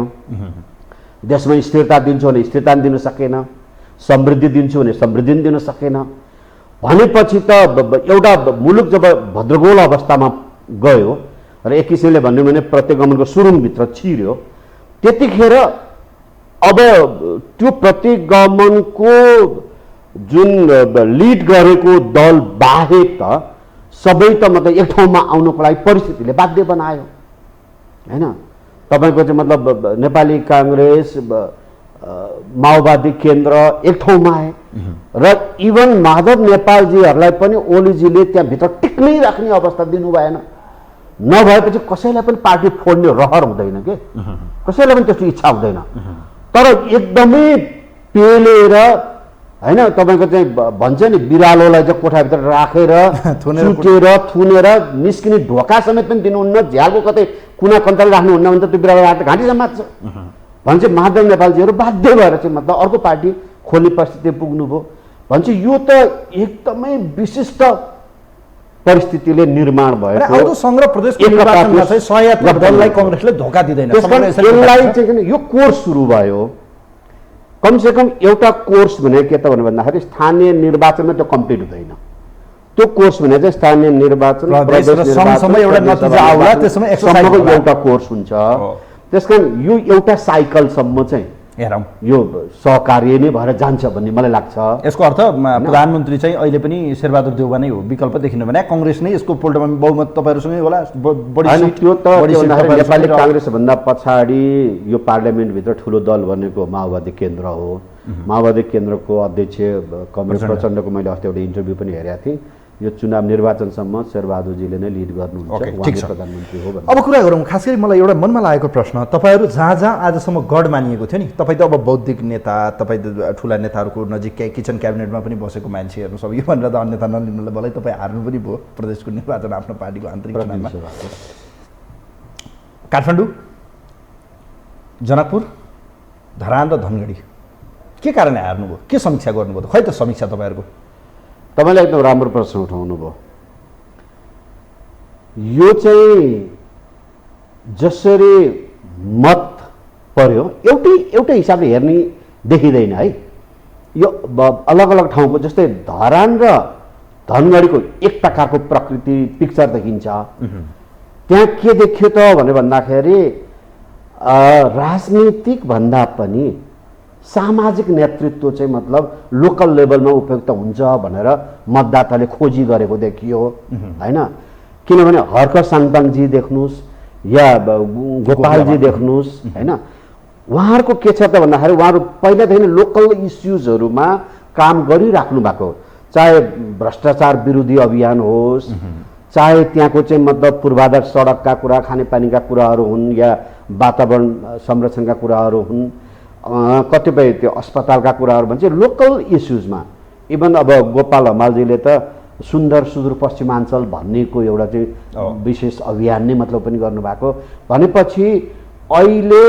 देशमा स्थिरता दिन्छु भने स्थिरता दिन सकेन, समृद्धि दिन्छु भने समृद्धि दिन सकेन। भनेपछि त एउटा मुलुक जब भद्रगोल अवस्थामा गयो र एक किसिमले भन्यो भने प्रतिगमनको सुरुङभित्र छिर्यो, त्यतिखेर अब त्यो प्रतिगमनको जुन लिड गरेको दल बाहेक त सबै त मतलब एक ठाउँमा आउनको लागि परिस्थितिले बाध्य बनायो हैन। तपाईको चाहिँ मतलब नेपाली कांग्रेस, माओवादी केन्द्र एक ठाउँमा आए र इभन माधव नेपालजीहरूलाई पनि ओलीजीले त्यहाँभित्र टिक्नै राख्ने अवस्था दिनु भएन। नभएपछि कसैलाई पनि पार्टी फोड्ने रहर हुँदैन के, कसैलाई पनि त्यस्तो इच्छा हुँदैन। तर एकदमै पेलेर हैन, तपाईको चाहिँ भन्छ नि बिरालोलाई चाहिँ कोठाभित्र राखेर चुटेर थुनेर निस्किने ढोका समेत पनि दिनुहुन्न, झ्यालको कतै कुना कन्तल राख्नुहुन्न भने त त्यो बिरालो राख्दा घाँटी समात्छ भन्छ। माधव नेपालजीहरू बाध्य भएर चाहिँ मतलब अर्को पार्टी खोल्ने परिस्थिति पुग्नुभयो भन्छ। यो त एकदमै विशिष्ट परिस्थितिले निर्माण भएको आउँदो संघ र प्रदेशको निर्वाचनमा चाहिँ सहयात्मक दललाई कांग्रेसले धोका दिदैन। यसलाई चाहिँ यो कोर्स सुरु भयो। कमसेकम एउटा कोर्स भने के त भन्दाखेरि स्थानीय निर्वाचनमा त्यो कम्प्लिट हुँदैन। त्यो कोर्स भने चाहिँ स्थानीय निर्वाचन प्रदेश निर्वाचन एउटा नतिजा आउला त्यसमा एक्सरसाइजको एउटा कोर्स हुन्छ। त्यसकारण यो एउटा साइकलसम्म चाहिँ हेरौँ यो सहकार्य नै भएर जान्छ भन्ने मलाई लाग्छ। यसको अर्थ प्रधानमन्त्री चाहिँ अहिले पनि शेरबहादुर देउवा नै हो विकल्प देखिनु भने कांग्रेस नै यसको पोल्टमा बहुमत तपाईहरुसँगै होला। बढी सीट त्यो त नेपाली कांग्रेस भन्दा पछाडी यो पार्लियामेन्टभित्र ठुलो दल भनेको माओवादी केन्द्र हो। माओवादी केन्द्रको अध्यक्ष कमरेड प्रचण्डको मैले अस्ति एउटा इन्टरभ्यू पनि हेरेको थिएँ। यो चुनाव निर्वाचनसम्म शेरबहादुरजीले नै लिड गर्नुहुन्छ, उहाँले प्रधानमन्त्री हो। अब कुरा गरौँ, खास गरी मलाई एउटा मनमा लागेको प्रश्न, तपाईहरु जहाँ जहाँ आजसम्म गढ मानिएको थियो नि, तपाई त अब बौद्धिक नेता, तपाई त ठुला नेताहरूको नजिक किचन क्याबिनेटमा पनि बसेको मान्छेहरू सब, यो भनेर त अन्यथा नलिनुलाई भलै तपाई हार्नु पनि भयो प्रदेशको निर्वाचन आफ्नो पार्टीको आन्तरिक चुनावमा। काठमाडौँ, जनकपुर, धरान र धनगढी के कारणले हार्नुभयो? के समीक्षा गर्नुभयो? खै त समीक्षा तपाईहरुको? तपाईले एकदम राम्रो प्रश्न उठाउनु भयो। यो चाहिँ जसरी मत पर्यो एउटै हिसाबले हेर्ने देखिँदैन है। यो अलग अलग ठाउँको, जस्तै धरान र धनगढीको एक प्रकारको प्रकृति पिक्चर देखिन्छ। त्यहाँ के देखियो त भन्दाखेरि राजनीतिक भन्दा पनि सामाजिक नेतृत्व चाहिँ मतलब लोकल लेभलमा उपयुक्त हुन्छ भनेर मतदाताले खोजी गरेको देखियो हैन। किनभने हर्क साङपाङजी देख्नुस् या गोपालजी देख्नुस् हैन, उहाँहरूको के छ त भन्दाखेरि उहाँहरू पहिलादेखि लोकल इस्युजहरूमा काम गरिराख्नु भएको, चाहे भ्रष्टाचार विरोधी अभियान होस्, चाहे त्यहाँको चाहिँ मतलब पूर्वाधार सडकका कुरा, खानेपानीका कुराहरू हुन् या वातावरण संरक्षणका कुराहरू हुन्, कतिपय त्यो अस्पतालका कुराहरू भन्छ लोकल इस्युजमा। इभन अब गोपाल हमालजीले त सुन्दर सुदूरपश्चिमाञ्चल भन्नेको एउटा चाहिँ विशेष अभियान नै मतलब पनि गर्नुभएको। भनेपछि अहिले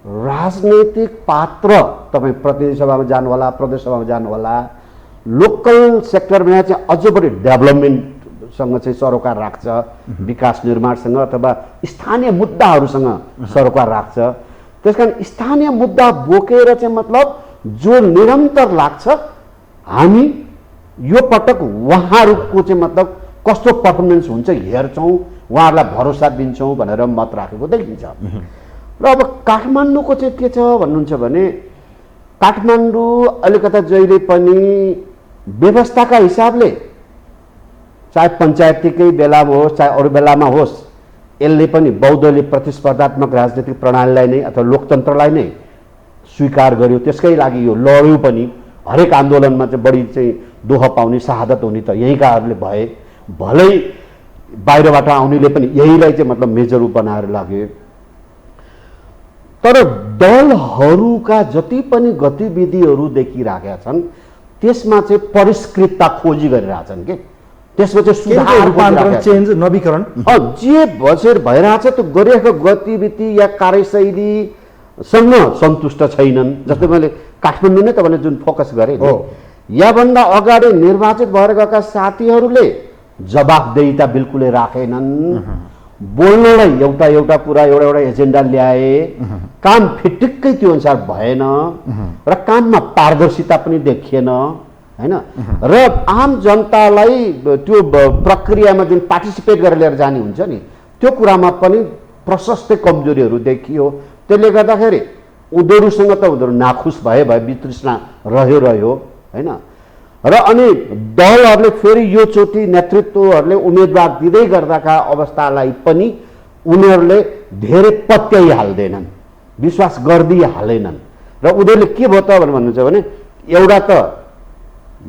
राजनैतिक पात्र तपाईँ प्रतिनिधि सभामा जानु होला, प्रदेश सभामा जानु होला, लोकल सेक्टरमा चाहिँ अझ बढी डेभलपमेन्टसँग चाहिँ सरोकार राख्छ, विकास निर्माणसँग अथवा स्थानीय मुद्दाहरूसँग सरोकार राख्छ। त्यसकारण स्थानीय मुद्दा बोकेर चाहिँ मतलब जो निरन्तर लाग्छ, हामी यो पटक उहाँहरूको चाहिँ मतलब कस्तो पर्फर्मेन्स हुन्छ हेर्छौँ, उहाँहरूलाई भरोसा दिन्छौँ भनेर मत राखेको देखिन्छ। र अब काठमाडौँको चाहिँ के छ भन्नुहुन्छ भने काठमाडौँ अलिकता जहिले पनि व्यवस्थाका हिसाबले, चाहे पञ्चायतीकै बेलामा होस् चाहे अरू बेलामा होस्, यसले पनि बहुदलीय प्रतिस्पर्धात्मक राजनीतिक प्रणालीलाई नै अथवा लोकतन्त्रलाई नै स्वीकार गर्यो। त्यसकै लागि यो लड्यो पनि। हरेक आन्दोलनमा चाहिँ बढी चाहिँ दोह पाउने, शहादत हुने त यहीँकाहरूले भए, भलै बाहिरबाट आउनेले पनि यहीलाई चाहिँ मतलब मेजर रूप बनाएर लाग्यो। तर दलहरूका जति पनि गतिविधिहरू देखिराखेका छन् त्यसमा चाहिँ परिष्कृतता खोजी गरिरहेछन् के, त्यसमा चाहिँ सुधार, रूपान्तरण, चेन्ज, नवीकरण जे बसेर भइरहेछ त्यो गरिरहेको गतिविधि या कार्यशैलीसँग सन्तुष्ट छैनन्। जस्तै मैले काठमाडौँ नै तपाईँले जुन फोकस गरेँ, याभन्दा अगाडि निर्वाचित भएर गएका साथीहरूले जवाफदेहिता बिल्कुलै राखेनन्। बोल्नलाई एउटा कुरा एउटा एजेन्डा ल्याए, काम फिटिक्कै त्यो अनुसार भएन र काममा पारदर्शिता पनि देखिएन हैन। र आम जनतालाई त्यो प्रक्रियामा जुन पार्टिसिपेट गरेर लिएर जाने हुन्छ नि, त्यो कुरामा पनि प्रशस्त कमजोरीहरू देखियो। त्यसले गर्दाखेरि उनीहरूसँग त उनीहरू नाखुस भए वितृष्णा रह्यो हैन। र अनि दलहरूले फेरि यो चोटि नेतृत्वहरूले उम्मेदवार दिँदै गर्दाका अवस्थालाई पनि उनीहरूले धेरै पत्याइहाल्दैनन्, विश्वास गरिदिइहालेनन्। र उनीहरूले के भयो त भन्नुहुन्छ भने एउटा त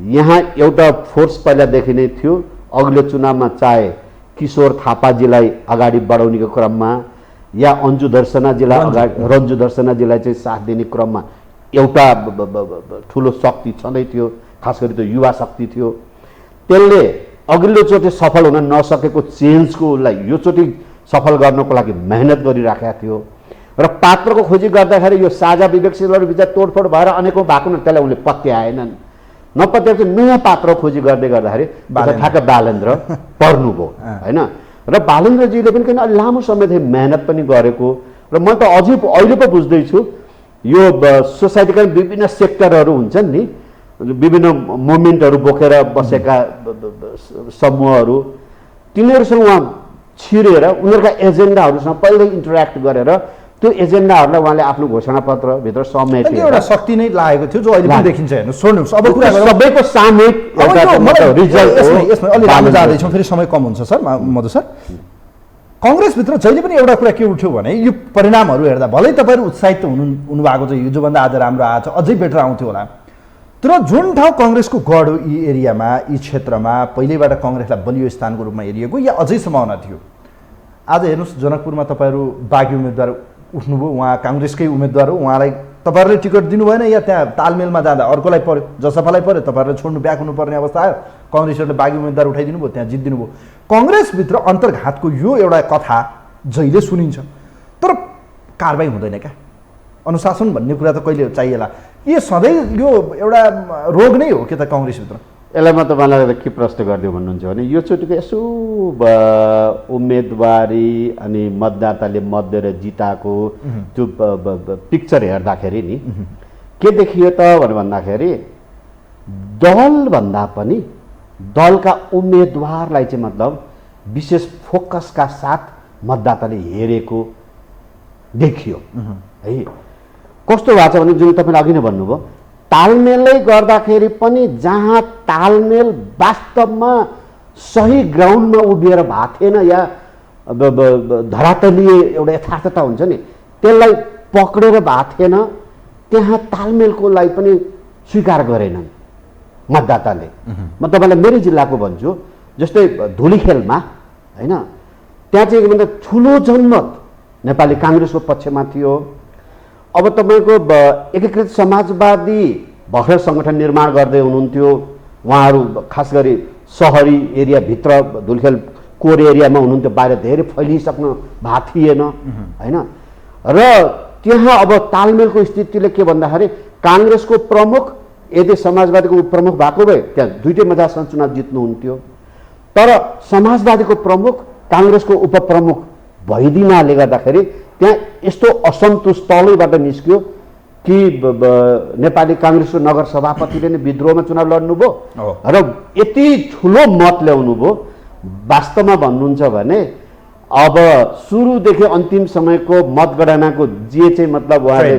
यहाँ एउटा फोर्स पहिलादेखि नै थियो, अघिल्लो चुनावमा चाहे किशोर थापाजीलाई अगाडि बढाउनेको क्रममा या रन्जु दर्शनाजीलाई चाहिँ साथ दिने क्रममा एउटा ठुलो शक्ति छँदै थियो, खास गरी त युवा शक्ति थियो। त्यसले अघिल्लोचोटि सफल हुन नसकेको चेन्जकोलाई योचोटि सफल गर्नको लागि मेहनत गरिराखेका थियो। र पात्रको खोजी गर्दाखेरि यो साझा विवेकशीलहरू बिच तोडफोड भएर अनेकौँ भएको न, त्यसलाई उनले पत्याएनन्। नपत्याएपछि नयाँ पात्र खोजी गर्दै गर्दाखेरि ठ्याक्क बालेन्द्र पर्नुभयो होइन। र बालेन्द्रजीले पनि किन लामो समयदेखि मेहनत पनि गरेको, र म त अझै अहिले पो बुझ्दैछु यो सोसाइटीका विभिन्न सेक्टरहरू हुन्छन् नि, विभिन्न मुभमेन्टहरू बोकेर बसेका समूहहरू, तिनीहरूसँग उहाँ छिरेर उनीहरूका एजेन्डाहरूसँग पहिल्यै इन्टरेक्ट गरेर त्यो एजेन्डाहरूलाई उहाँले आफ्नो घोषणापत्रभित्र समेटेर एउटा शक्ति नै लागेको थियो जो अहिले पनि देखिन्छ। हेर्नु सोध्नुहोस्, अब कुरा सबैको सामूहिक यसमा अलि राम्रो जाँदैछौँ, फेरि समय कम हुन्छ सर मधु सर। कङ्ग्रेसभित्र जहिले पनि एउटा कुरा के उठ्यो भने यो परिणामहरू हेर्दा भलै तपाईँहरू उत्साहित त हुनुभएको छ, हिजोभन्दा आज राम्रो आएको छ, अझै बेटर आउँथ्यो होला, तर जुन ठाउँ कङ्ग्रेसको गढ हो यी एरियामा, यी क्षेत्रमा पहिल्यैबाट कङ्ग्रेसलाई बलियो स्थानको रूपमा हेरिएको या अझै सम्भावना थियो। आज हेर्नुहोस् जनकपुरमा तपाईँहरू बागी उम्मेदवार उठ्नुभयो, उहाँ काङ्ग्रेसकै उम्मेदवार हो, उहाँलाई तपाईँहरूले टिकट दिनु भएन या त्यहाँ तालमेलमा जाँदा अर्कोलाई पर्यो, जसपालाई पर्यो, तपाईँहरूले छोड्नु ब्याक हुनुपर्ने अवस्था आयो, कङ्ग्रेसहरूले बागी उम्मेदवार उठाइदिनु भयो, त्यहाँ जित्दिनु भयो। कङ्ग्रेसभित्र अन्तर्घातको यो एउटा कथा जहिले सुनिन्छ तर कारबाही हुँदैन क्या, अनुशासन भन्ने कुरा त कहिले चाहिएला। यो सधैँ यो एउटा रोग नै हो कि त कङ्ग्रेसभित्र? यसलाई म तपाईँलाई के प्रश्न गरिदिउँ भन्नुहुन्छ भने यो चोटिको यसो उम्मेदवारी अनि मतदाताले मत दिएर जिताएको त्यो पिक्चर हेर्दाखेरि नि के देखियो त भन्दाखेरि दलभन्दा पनि दलका उम्मेदवारलाई चाहिँ मतलब विशेष फोकसका साथ मतदाताले हेरेको देखियो है। कस्तो भएको छ भने जुन तपाईँले अघि नै भन्नुभयो, तालमेलै गर्दाखेरि पनि जहाँ तालमेल वास्तवमा सही ग्राउन्डमा उभिएर भएको थिएन या धरातलीय एउटा यथार्थता हुन्छ नि त्यसलाई पक्रेर भएको थिएन, त्यहाँ तालमेलको लागि पनि स्वीकार गरेनन् मतदाताले। म तपाईँलाई मेरै जिल्लाको भन्छु, जस्तै धुलीखेलमा होइन, त्यहाँ चाहिँ मतलब ठुलो जनमत नेपाली काङ्ग्रेसको पक्षमा थियो। अब तपाईँको एकीकृत समाजवादी भर्खर सङ्गठन निर्माण गर्दै हुनुहुन्थ्यो, उहाँहरू खास गरी सहरी एरियाभित्र धुलखेल कोर एरियामा हुनुहुन्थ्यो, बाहिर धेरै फैलिसक्नु भएको थिएन होइन। र त्यहाँ अब तालमेलको स्थितिले के भन्दाखेरि काङ्ग्रेसको प्रमुख यदि समाजवादीको प्रमुख भएको भए त्यहाँ दुइटै मजासँग चुनाव जित्नुहुन्थ्यो, तर समाजवादीको प्रमुख काङ्ग्रेसको उपप्रमुख भइदिनाले गर्दाखेरि त्यहाँ यस्तो असन्तोष तलैबाट निस्क्यो कि नेपाली काङ्ग्रेसको नगर सभापतिले नै विद्रोहमा चुनाव लड्नुभयो र यति ठुलो मत ल्याउनु भयो। वास्तवमा भन्नुहुन्छ भने अब सुरुदेखि अन्तिम समयको मतगणनाको जे चाहिँ मतलब उहाँले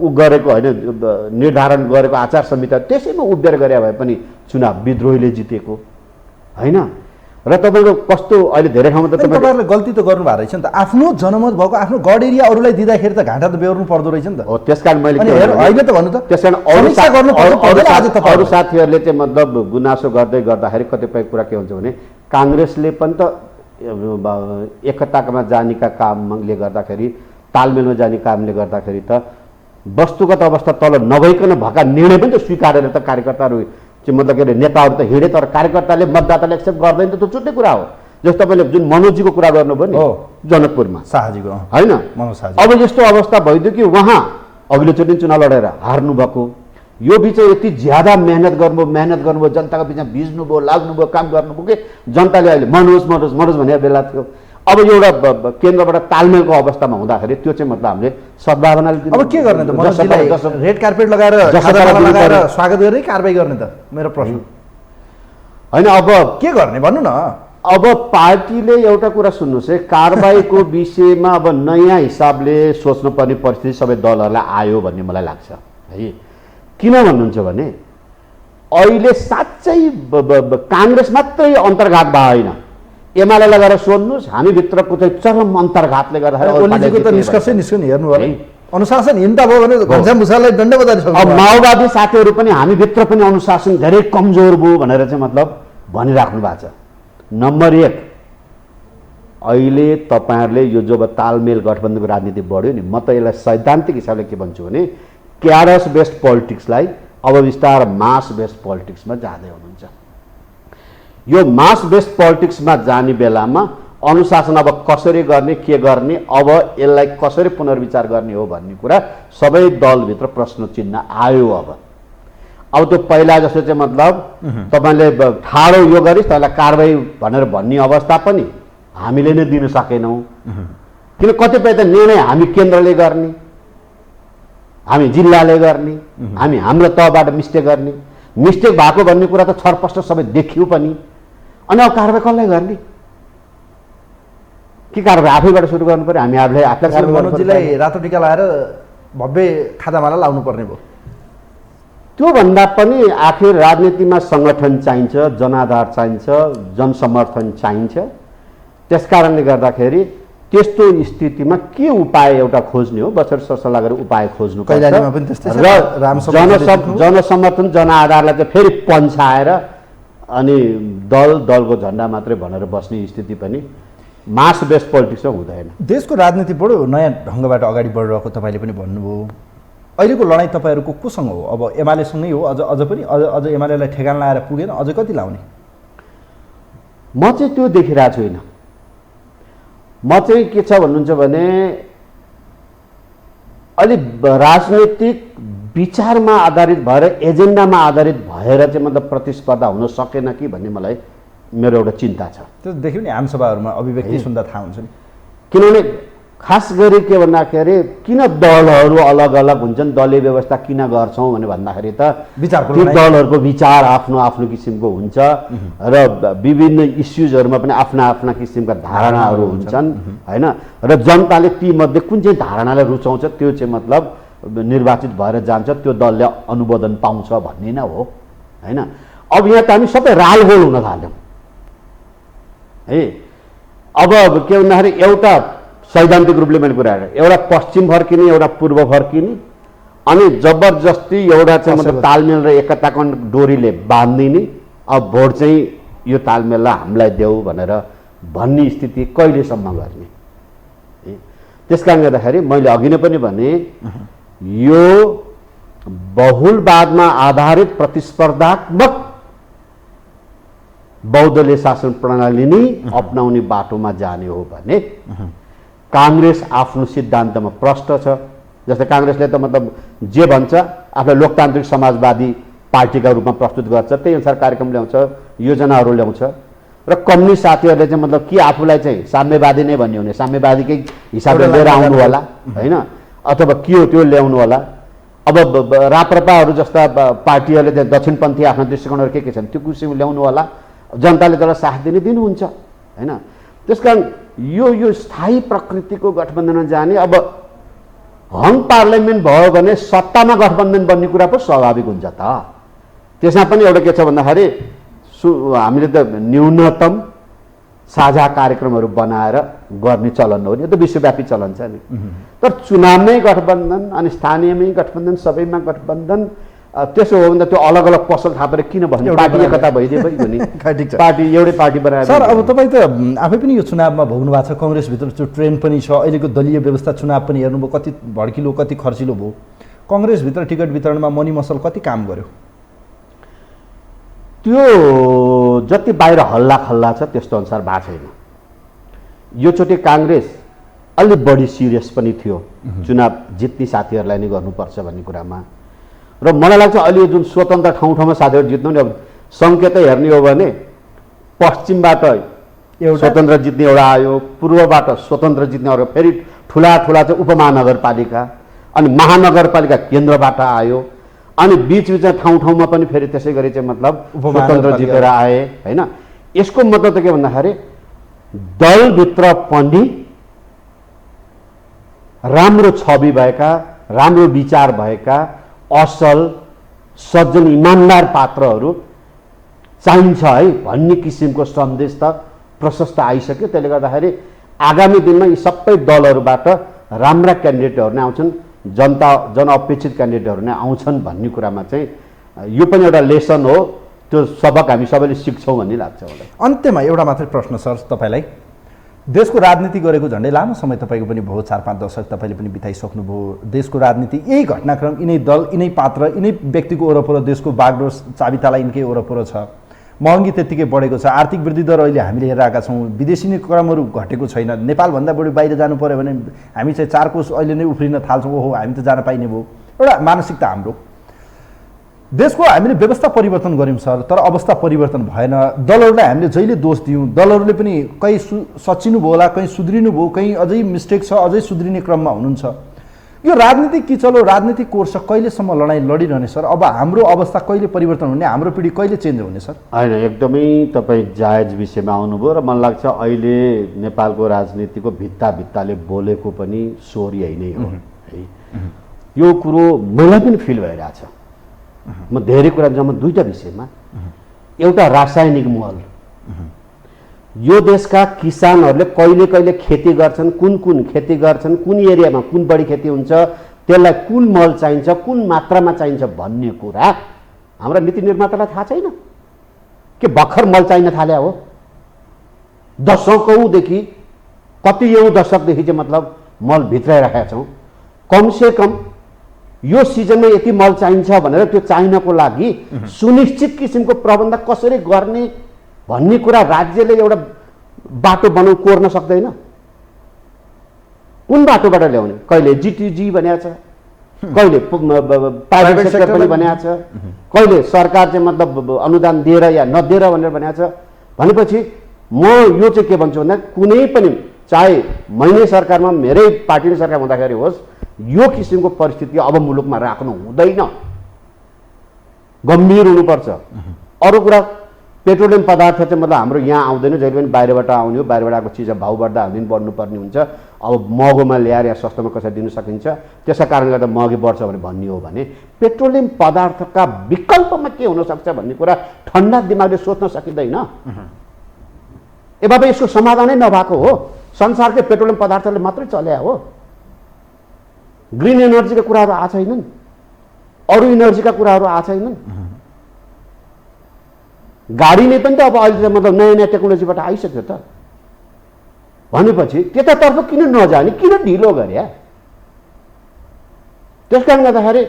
उ गरेको होइन निर्धारण गरेको आचार संहिता त्यसैमा उभिएर गरे भए पनि चुनाव विद्रोहीले जितेको होइन। र तपाईँको कस्तो अहिले धेरै ठाउँमा त तपाईँहरूले गल्ती त गर्नु भएको रहेछ नि त, आफ्नो जनमत भएको आफ्नो गढ एरिया अरूलाई दिँदाखेरि त घाटा त बेहोर्नु पर्दो रहेछ नि त। हो, त्यसकारण मैले होइन त भन्नु त, त्यसकारण अरू साथीहरूले चाहिँ मतलब गुनासो गर्दै गर्दाखेरि कतिपय कुरा के हुन्छ भने काङ्ग्रेसले पनि त एकतामा जानेका कामले गर्दाखेरि तालमेलमा जाने कामले गर्दाखेरि त वस्तुगत अवस्था तल नभइकन भएका निर्णय पनि त स्वीकारेर त कार्यकर्ताहरू मतलब के अरे नेताहरू त हिँडे, तर कार्यकर्ताले मतदाताले एक्सेप्ट गर्दैन त त्यो छुट्टै कुरा हो। जस्तो तपाईँले जुन मनोजीको कुरा गर्नुभयो नि जनकपुरमा शाहजीको होइन, अब यस्तो अवस्था भइदियो कि उहाँ अघिल्लोचोटि चुनाव लडेर हार्नुभएको, यो बिच यति ज्यादा मेहनत गर्नुभयो जनताको बिचमा भिज्नुभयो लाग्नुभयो काम गर्नुभयो कि जनताले अहिले मनोज भन्ने बेला थियो। अब एउटा केन्द्रबाट तालमेलको अवस्थामा हुँदाखेरि त्यो चाहिँ मतलब हामीले सद्भावनाले अब के गर्ने त मनोजजीलाई रेड कार्पेट लगाएर स्वागत गर्ने कारबाही गर्ने त मेरो प्रश्न होइन। अब के गर्ने भन्नु न। अब पार्टीले एउटा कुरा सुन्नुहोस् है, कारबाहीको विषयमा अब नयाँ हिसाबले सोच्नुपर्ने परिस्थिति सबै दलहरूलाई आयो भन्ने मलाई लाग्छ है। किन भन्नुहुन्छ भने अहिले साँच्चै काङ्ग्रेस मात्रै अन्तर्घात भयो होइन, एमाले लगाएर सोध्नुहोस्, हामीभित्रको चाहिँ चरम अन्तर्घातले गर्दाखेरि ओलीजीको त निष्कर्षै निस्क्यो नि, हेर्नु भयो अनुशासनहीनता भयो भने घनश्याम भुषाललाई दण्ड बजारी सक्छ। अब माओवादी साथीहरू पनि हामीभित्र पनि अनुशासन धेरै कमजोर भयो भनेर चाहिँ मतलब भनिराख्नु भएको छ। नम्बर 1, अहिले तपाईँहरूले यो जब तालमेल गठबन्धनको राजनीति बढ्यो नि, म त यसलाई सैद्धान्तिक हिसाबले के भन्छु भने क्याडस बेस्ड पोलिटिक्सलाई अब बिस्तार मास बेस्ड पोलिटिक्समा जाँदै हुनुहुन्छ। यो मास बेस्ड पोलिटिक्समा जाने बेलामा अनुशासन अब कसरी गर्ने, के गर्ने, अब यसलाई कसरी पुनर्विचार गर्ने हो भन्ने कुरा सबै दलभित्र प्रश्न चिन्ह आयो। अब त्यो पहिला जस्तो चाहिँ मतलब तपाईँले ठाडो यो गरिस् त्यसलाई कारबाही भनेर भन्ने अवस्था पनि हामीले नै दिन सकेनौँ। किन कतिपय त निर्णय हामी केन्द्रले गर्ने, हामी जिल्लाले गर्ने, हामी हाम्रो तहबाट मिस्टेक गर्ने, मिस्टेक भएको भन्ने कुरा त छरपष्ट सबै देखियो पनि। अनि अब कारबाही कसलाई गर्ने? के कारबाही आफैबाट सुरु गर्नु पर्यो, हामी आफूलाई मनोजीलाई रातो टिका लगाएर भव्य खादामाला लाउनु पर्ने भयो। त्योभन्दा पनि आखिर राजनीतिमा सङ्गठन चाहिन्छ, जनाधार चाहिन्छ, जनसमर्थन चाहिन्छ। त्यसकारणले गर्दाखेरि त्यस्तो स्थितिमा के उपाय एउटा खोज्ने हो, बसेर सरसल्लाह गरेर उपाय खोज्नु पर्छ र जनसमर्थन जनआधारलाई चाहिँ फेरि पन्छाएर अनि दलको झन्डा मात्रै भनेर बस्ने स्थिति पनि मास बेस्ड पोलिटिक्समा हुँदैन। देशको राजनीति बडो नयाँ ढङ्गबाट अगाडि बढिरहेको तपाईँले पनि भन्नुभयो। अहिलेको लडाइँ तपाईँहरूको कोसँग हो? अब एमालेसँगै हो, अझ पनि अझ एमालेलाई ठेगान लगाएर पुगेन, अझ कति लाउने? म चाहिँ त्यो देखिरहेको छुइनँ। म चाहिँ के छ भन्नुहुन्छ भने अलि राजनीतिक विचारमा आधारित भएर एजेन्डामा आधारित भएर चाहिँ मतलब प्रतिस्पर्धा हुन सकेन कि भन्ने मलाई मेरो एउटा चिन्ता छ। त्यो देख्यो नि आमसभाहरूमा अभिव्यक्ति सुन्दा थाहा हुन्छ नि। किनभने खास गरी के भन्दाखेरि किन दलहरू अलग अलग हुन्छन्, दलीय व्यवस्था किन गर्छौँ भने भन्दाखेरि त ती दलहरूको विचार आफ्नो आफ्नो किसिमको हुन्छ र विभिन्न इस्युजहरूमा पनि आफ्ना आफ्ना किसिमका धारणाहरू हुन्छन् होइन। र जनताले तीमध्ये कुन चाहिँ धारणालाई रुचाउँछ त्यो चाहिँ मतलब निर्वाचित भएर जान्छ, त्यो दलले अनुमोदन पाउँछ भन्ने नै हो होइन। अब यहाँ त हामी सबै रालगोल हुन थाल्यौँ है। अब के भन्दाखेरि एउटा सैद्धान्तिक रूपले मैले कुरा गरेँ, एउटा पश्चिम फर्किने एउटा पूर्व फर्किने अनि जबरजस्ती एउटा चाहिँ मतलब तालमेल र एकताको डोरीले बाँधिदिने, अब भोट चाहिँ यो तालमेललाई हामीलाई देऊ भनेर भन्ने स्थिति कहिलेसम्म गर्ने? त्यस कारणले गर्दाखेरि मैले अघि नै पनि भने यो बहुलवादमा आधारित प्रतिस्पर्धात्मक बहुदलीय शासन प्रणाली नै अपनाउने बाटोमा जाने हो भने काङ्ग्रेस आफ्नो सिद्धान्तमा प्रष्ट छ। जस्तै काङ्ग्रेसले त मतलब जे भन्छ आफूलाई लोकतान्त्रिक समाजवादी पार्टीका रूपमा प्रस्तुत गर्छ, त्यही अनुसार कार्यक्रम ल्याउँछ, योजनाहरू ल्याउँछ र कम्युनिस्ट साथीहरूले चाहिँ मतलब के आफूलाई चाहिँ साम्यवादी नै भन्ने हुने, साम्यवादीकै हिसाबले लिएर आउनु होला होइन, अथवा के हो त्यो ल्याउनु होला। अब राप्रपाहरू जस्ता पार्टीहरूले चाहिँ दक्षिणपन्थी आफ्ना दृष्टिकोणहरू के छन् त्यो किसिम ल्याउनु होला, जनताले त्यसलाई साथ दिनुहुन्छ होइन। त्यसकारण यो स्थायी प्रकृतिको गठबन्धनमा जाने, अब हङ पार्लियामेन्ट भयो भने सत्तामा गठबन्धन बन्ने कुरा पो स्वाभाविक हुन्छ त। त्यसमा पनि एउटा के छ भन्दाखेरि हामीले त न्यूनतम साझा कार्यक्रमहरू बनाएर गर्ने चलन हो नि, यो त विश्वव्यापी चलन छ नि। तर चुनावमै गठबन्धन अनि स्थानीयमै गठबन्धन सबैमा गठबन्धन त्यसो हो भने त त्यो अलग अलग पसल थापेर किन भन्ने, पार्टी एकता भइदियो पनि पार्टी एउटै पार्टी बनाएर। सर अब तपाईँ त आफै पनि यो चुनावमा भोग्नु भएको छ, कङ्ग्रेसभित्र त्यो ट्रेन्ड पनि छ, अहिलेको दलीय व्यवस्था चुनाव पनि हेर्नुभयो कति भड्किलो कति खर्चिलो भयो, कङ्ग्रेसभित्र टिकट वितरणमा मनी मसल कति काम गर्यो? त्यो जति बाहिर हल्ला खल्ला छ त्यस्तो अनुसार भएको छैन। योचोटि काङ्ग्रेस अलि बढी सिरियस पनि थियो चुनाव जित्ने साथीहरूलाई नै गर्नुपर्छ भन्ने कुरामा। र मलाई लाग्छ अहिले जुन स्वतन्त्र ठाउँ ठाउँमा साथीहरू जित्नु नि, अब सङ्केतै हेर्ने हो भने पश्चिमबाट स्वतन्त्र जित्ने एउटा आयो, पूर्वबाट स्वतन्त्र जित्ने अरू, फेरि ठुला ठुला चाहिँ उपमहानगरपालिका, अनि महानगरपालिका केन्द्रबाट आयो, अनि बिचबिचमा ठाउँ ठाउँमा पनि फेरि त्यसै गरी चाहिँ मतलब स्वतन्त्र जितेर आए होइन। यसको मतलब त के भन्दाखेरि दलभित्र पनि राम्रो छवि भएका, राम्रो विचार भएका, असल सज्जन इमान्दार पात्रहरू चाहिन्छ है भन्ने किसिमको सन्देश त प्रशस्त आइसक्यो। त्यसले गर्दाखेरि आगामी दिनमा यी सबै दलहरूबाट राम्रा क्यान्डिडेटहरू नै आउँछन्, जनअपेक्षित क्यान्डिडेटहरू नै आउँछन् भन्ने कुरामा चाहिँ यो पनि एउटा लेसन हो, त्यो सबक हामी सबैले सिक्छौँ भन्ने लाग्छ मलाई। अन्त्यमा एउटा मात्रै प्रश्न सर तपाईँलाई, देशको राजनीति गरेको झन्डै लामो समय तपाईँको पनि भयो, 4-5 दशक तपाईँले पनि बिताइसक्नुभयो। देशको राजनीति यही घटनाक्रम, यिनै दल, यिनै पात्र, यिनै व्यक्तिको वरपर देशको बागडोर चाबिताला यिनकै वरपर छ। महँगी त्यत्तिकै बढेको छ, आर्थिक वृद्धि दर अहिले हामीले हेरेर आएका छौँ, विदेशी क्रमहरू घटेको छैन। नेपालभन्दा बढी बाहिर जानु पऱ्यो भने हामी चाहिँ 4 कोस अहिले नै उफ्रिन थाल्छौँ, ओहो हामी त जान पाइने भयो। एउटा मानसिकता हाम्रो देशको हामीले व्यवस्था परिवर्तन गऱ्यौँ सर, तर अवस्था परिवर्तन भएन। दलहरूलाई हामीले जहिले दोष दियौँ, दलहरूले पनि कहीँ सचिनु भयो होला, कहीँ सुध्रिनु भयो, कहीँ अझै मिस्टेक छ, अझै सुध्रिने क्रममा हुनुहुन्छ। यो राजनीतिक किचलो, राजनीतिक कोर्स कहिलेसम्म लडाइँ लडिरहने सर? अब हाम्रो अवस्था कहिले परिवर्तन हुने, हाम्रो पिँढी कहिले चेन्ज हुने सर? होइन, एकदमै तपाईँ जायज विषयमा आउनुभयो र मलाई लाग्छ अहिले नेपालको राजनीतिको भित्ता भित्ताले बोलेको पनि स्वर यही नै हो है। यो कुरो मलाई पनि फिल भइरहेछ। म धेरै कुरा जम्मा 2टा विषयमा, एउटा रासायनिक मल, यो देशका किसानहरूले कहिले कहिले खेती गर्छन्, कुन खेती गर्छन्, कुन एरियामा कुन बढी खेती हुन्छ, त्यसलाई कुन मल चाहिन्छ, कुन मात्रामा चाहिन्छ भन्ने कुरा हाम्रा नीति निर्मातालाई थाहा छैन के भर्खर मल चाहिन थाल्या हो। दशकौँदेखि कतियौँ दशकदेखि चाहिँ मतलब मल भित्राइराखेका छौँ। कमसे कम यो सिजनमा यति मल चाहिन्छ भनेर त्यो चाहिनको लागि सुनिश्चित किसिमको प्रबन्ध कसरी गर्ने भन्ने कुरा राज्यले एउटा बाटो कोर्न सक्दैन। कुन बाटोबाट ल्याउने, कहिले जिटिजी भनेको छ, कहिले प्राइभेट सेक्टर पनि भनेको छ, कहिले सरकार चाहिँ मतलब अनुदान दिएर या नदिएर भनेर भनेको छ। भनेपछि म यो चाहिँ के भन्छु भन्दा कुनै पनि चाहे मैले सरकारमा मेरै पार्टीले सरकार हुँदाखेरि होस्, यो किसिमको परिस्थिति अब मुलुकमा राख्नु हुँदैन, गम्भीर हुनुपर्छ। अरू कुरा पेट्रोलियम पदार्थ चाहिँ मतलब हाम्रो यहाँ आउँदैन, जहिले पनि बाहिरबाट आउने हो, बाहिरबाट आएको चिज भाउ बढ्दा हामी पनि बढ्नुपर्ने हुन्छ। अब महँगोमा ल्याएर या सस्तोमा कसरी दिन सकिन्छ, त्यसै कारणले गर्दा महँगी बढ्छ भने भन्ने हो भने पेट्रोलियम पदार्थका विकल्पमा के हुनसक्छ भन्ने कुरा ठन्डा दिमागले सोच्न सकिँदैन। बाबा यसको समाधानै नभएको हो, संसारकै पेट्रोलियम पदार्थले मात्रै चल्या हो। ग्रिन एनर्जीका कुराहरू आएको छैनन्, अरू इनर्जीका कुराहरू आएको छैनन्। गाडीले पनि त अब अहिले मतलब नयाँ नयाँ टेक्नोलोजीबाट आइसक्यो त। भनेपछि त्यतातर्फ किन नजाने, किन ढिलो गरे? त्यस कारणले गर्दाखेरि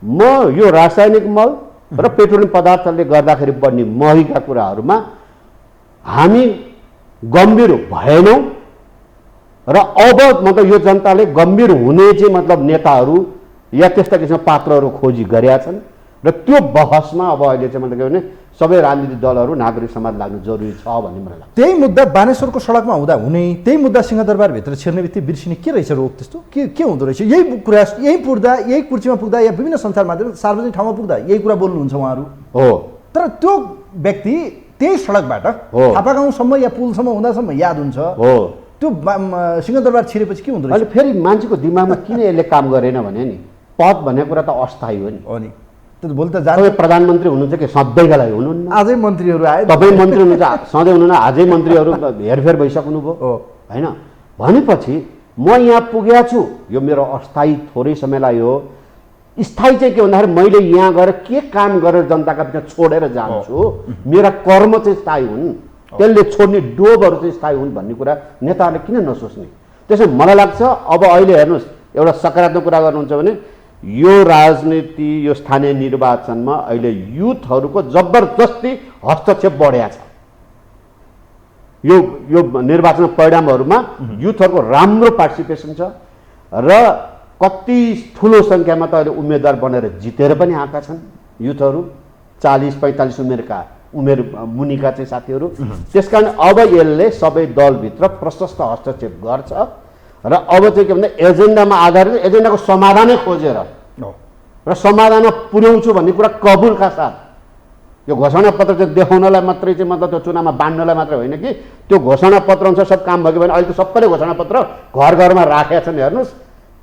म यो रासायनिक मल र पेट्रोलियम पदार्थले गर्दाखेरि बढ्ने महँगीका कुराहरूमा हामी गम्भीर भएनौँ र अब मतलब यो जनताले गम्भीर हुने चाहिँ मतलब नेताहरू या त्यस्ता किसिमका पात्रहरू खोजी गरेका छन् र त्यो बहसमा अब अहिले चाहिँ मतलब के भने सबै राजनीतिक दलहरू, नागरिक समाज लाग्नु जरुरी छ भन्ने मलाई लाग्छ। त्यही मुद्दा बानेश्वरको सडकमा हुँदा हुने, त्यही मुद्दा सिंहदरबारभित्र छिर्ने बित्तिकै बिर्सिने के रहेछ रोग? त्यस्तो के हुँदो रहेछ? यही कुरा यही पुग्दा, यही कुर्सीमा पुग्दा या विभिन्न सञ्चार माध्यम सार्वजनिक ठाउँमा पुग्दा यही कुरा बोल्नुहुन्छ उहाँहरू हो। तर त्यो व्यक्ति त्यही सडकबाट थापागाउँसम्म या पुलसम्म हुँदासम्म याद हुन्छ हो। त्यो सिंहदरबार छिरेपछि के हुँदो रहेछ? अहिले फेरि मान्छेको दिमागमा किन यसले काम गरेन भने नि, पद भन्ने कुरा त अस्थायी हो नि। त्यो भोलि त तपाईँ प्रधानमन्त्री हुनुहुन्छ कि सधैँका लागि हुनुहुन्न? आजै मन्त्रीहरू आए, तपाईँ मन्त्री हुनुहुन्छ सधैँ हुनुहुन्न, आजै मन्त्रीहरू हेरफेर भइसक्नुभयो होइन। भनेपछि म यहाँ पुगेको छु, यो मेरो अस्थायी थोरै समयलाई हो। स्थायी चाहिँ के भन्दाखेरि मैले यहाँ गएर के काम गरेर जनताका बिचमा छोडेर जान्छु, मेरा कर्म चाहिँ स्थायी हुन्, त्यसले छोड्ने डोबहरू चाहिँ स्थायी हुन् भन्ने कुरा नेताहरूले किन नसोच्ने? त्यसो मलाई लाग्छ अब अहिले हेर्नुहोस्, एउटा सकारात्मक कुरा गर्नुहुन्छ भने यो राजनीति, यो स्थानीय निर्वाचनमा अहिले युथहरूको जबरजस्ती हस्तक्षेप बढेको छ। यो निर्वाचन परिणामहरूमा युथहरूको राम्रो पार्टिसिपेसन छ र कति ठुलो सङ्ख्यामा त अहिले उम्मेदवार बनेर जितेर पनि आएका छन् युथहरू 40-45 उमेर मुनिका चाहिँ साथीहरू। त्यसकारण अब यसले सबै दलभित्र प्रशस्त हस्तक्षेप गर्छ र अब चाहिँ के भन्दा एजेन्डामा आधारित एजेन्डाको समाधानै खोजेर र समाधानमा पुर्याउँछु भन्ने कुरा कबुलका साथ यो घोषणापत्र चाहिँ देखाउनलाई मात्रै चाहिँ मतलब त्यो चुनावमा बाँड्नलाई मात्रै होइन कि त्यो घोषणापत्र अनुसार सब काम भयो भने अहिले त सबैले घोषणापत्र घर घरमा राखेका छन्। हेर्नुहोस्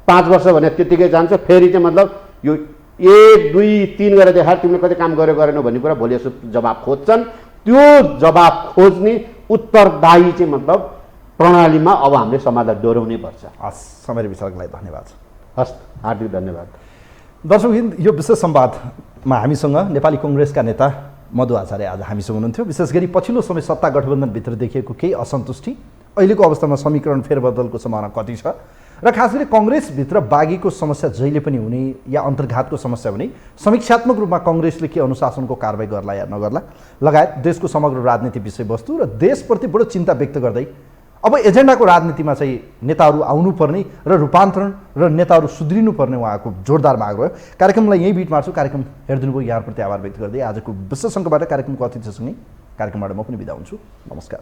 5 वर्ष भने त्यतिकै जान्छ, फेरि चाहिँ मतलब यो 1, 2, 3 गरेर देखाएर तिमीले कति काम गर्यो गरेनौ भन्ने कुरा भोलि यसो जवाब खोज्छन्। त्यो जवाब खोज्ने उत्तरदायी चाहिँ मतलब प्रणालीमा अब हामीले समाजलाई डोर्याउनै पर्छ। हस्, समय र विचारको लागि धन्यवाद। हस्, हार्दिक धन्यवाद। दर्शकवृन्द, यो विशेष संवादमा हामीसँग नेपाली कङ्ग्रेसका नेता मधु आचार्य आज हामीसँग हुनुहुन्थ्यो। विशेष गरी पछिल्लो समय सत्ता गठबन्धनभित्र देखिएको केही असन्तुष्टि, अहिलेको अवस्थामा समीकरण फेरबदलको सम्भावना कति छ र खास गरी कङ्ग्रेसभित्र बागीको समस्या जहिले पनि हुने या अन्तर्घातको समस्या हुने, समीक्षात्मक रूपमा कङ्ग्रेसले के अनुशासनको कारबाही गर्ला या नगर्ला लगायत देशको समग्र राजनीति विषयवस्तु र देशप्रति बडो चिन्ता व्यक्त गर्दै अब एजेन्डाको राजनीतिमा चाहिँ नेताहरू आउनुपर्ने र रूपान्तरण र नेताहरू सुध्रिनुपर्ने उहाँको जोरदार माग रह्यो। कार्यक्रमलाई यहीँ बिट मार्छु। कार्यक्रम हेरिदिनुभयो, यहाँप्रति आभार व्यक्त गर्दै आजको विशेष अङ्कबाट कार्यक्रमको अतिथिसँगै कार्यक्रमबाट म पनि बिदा हुन्छु। नमस्कार।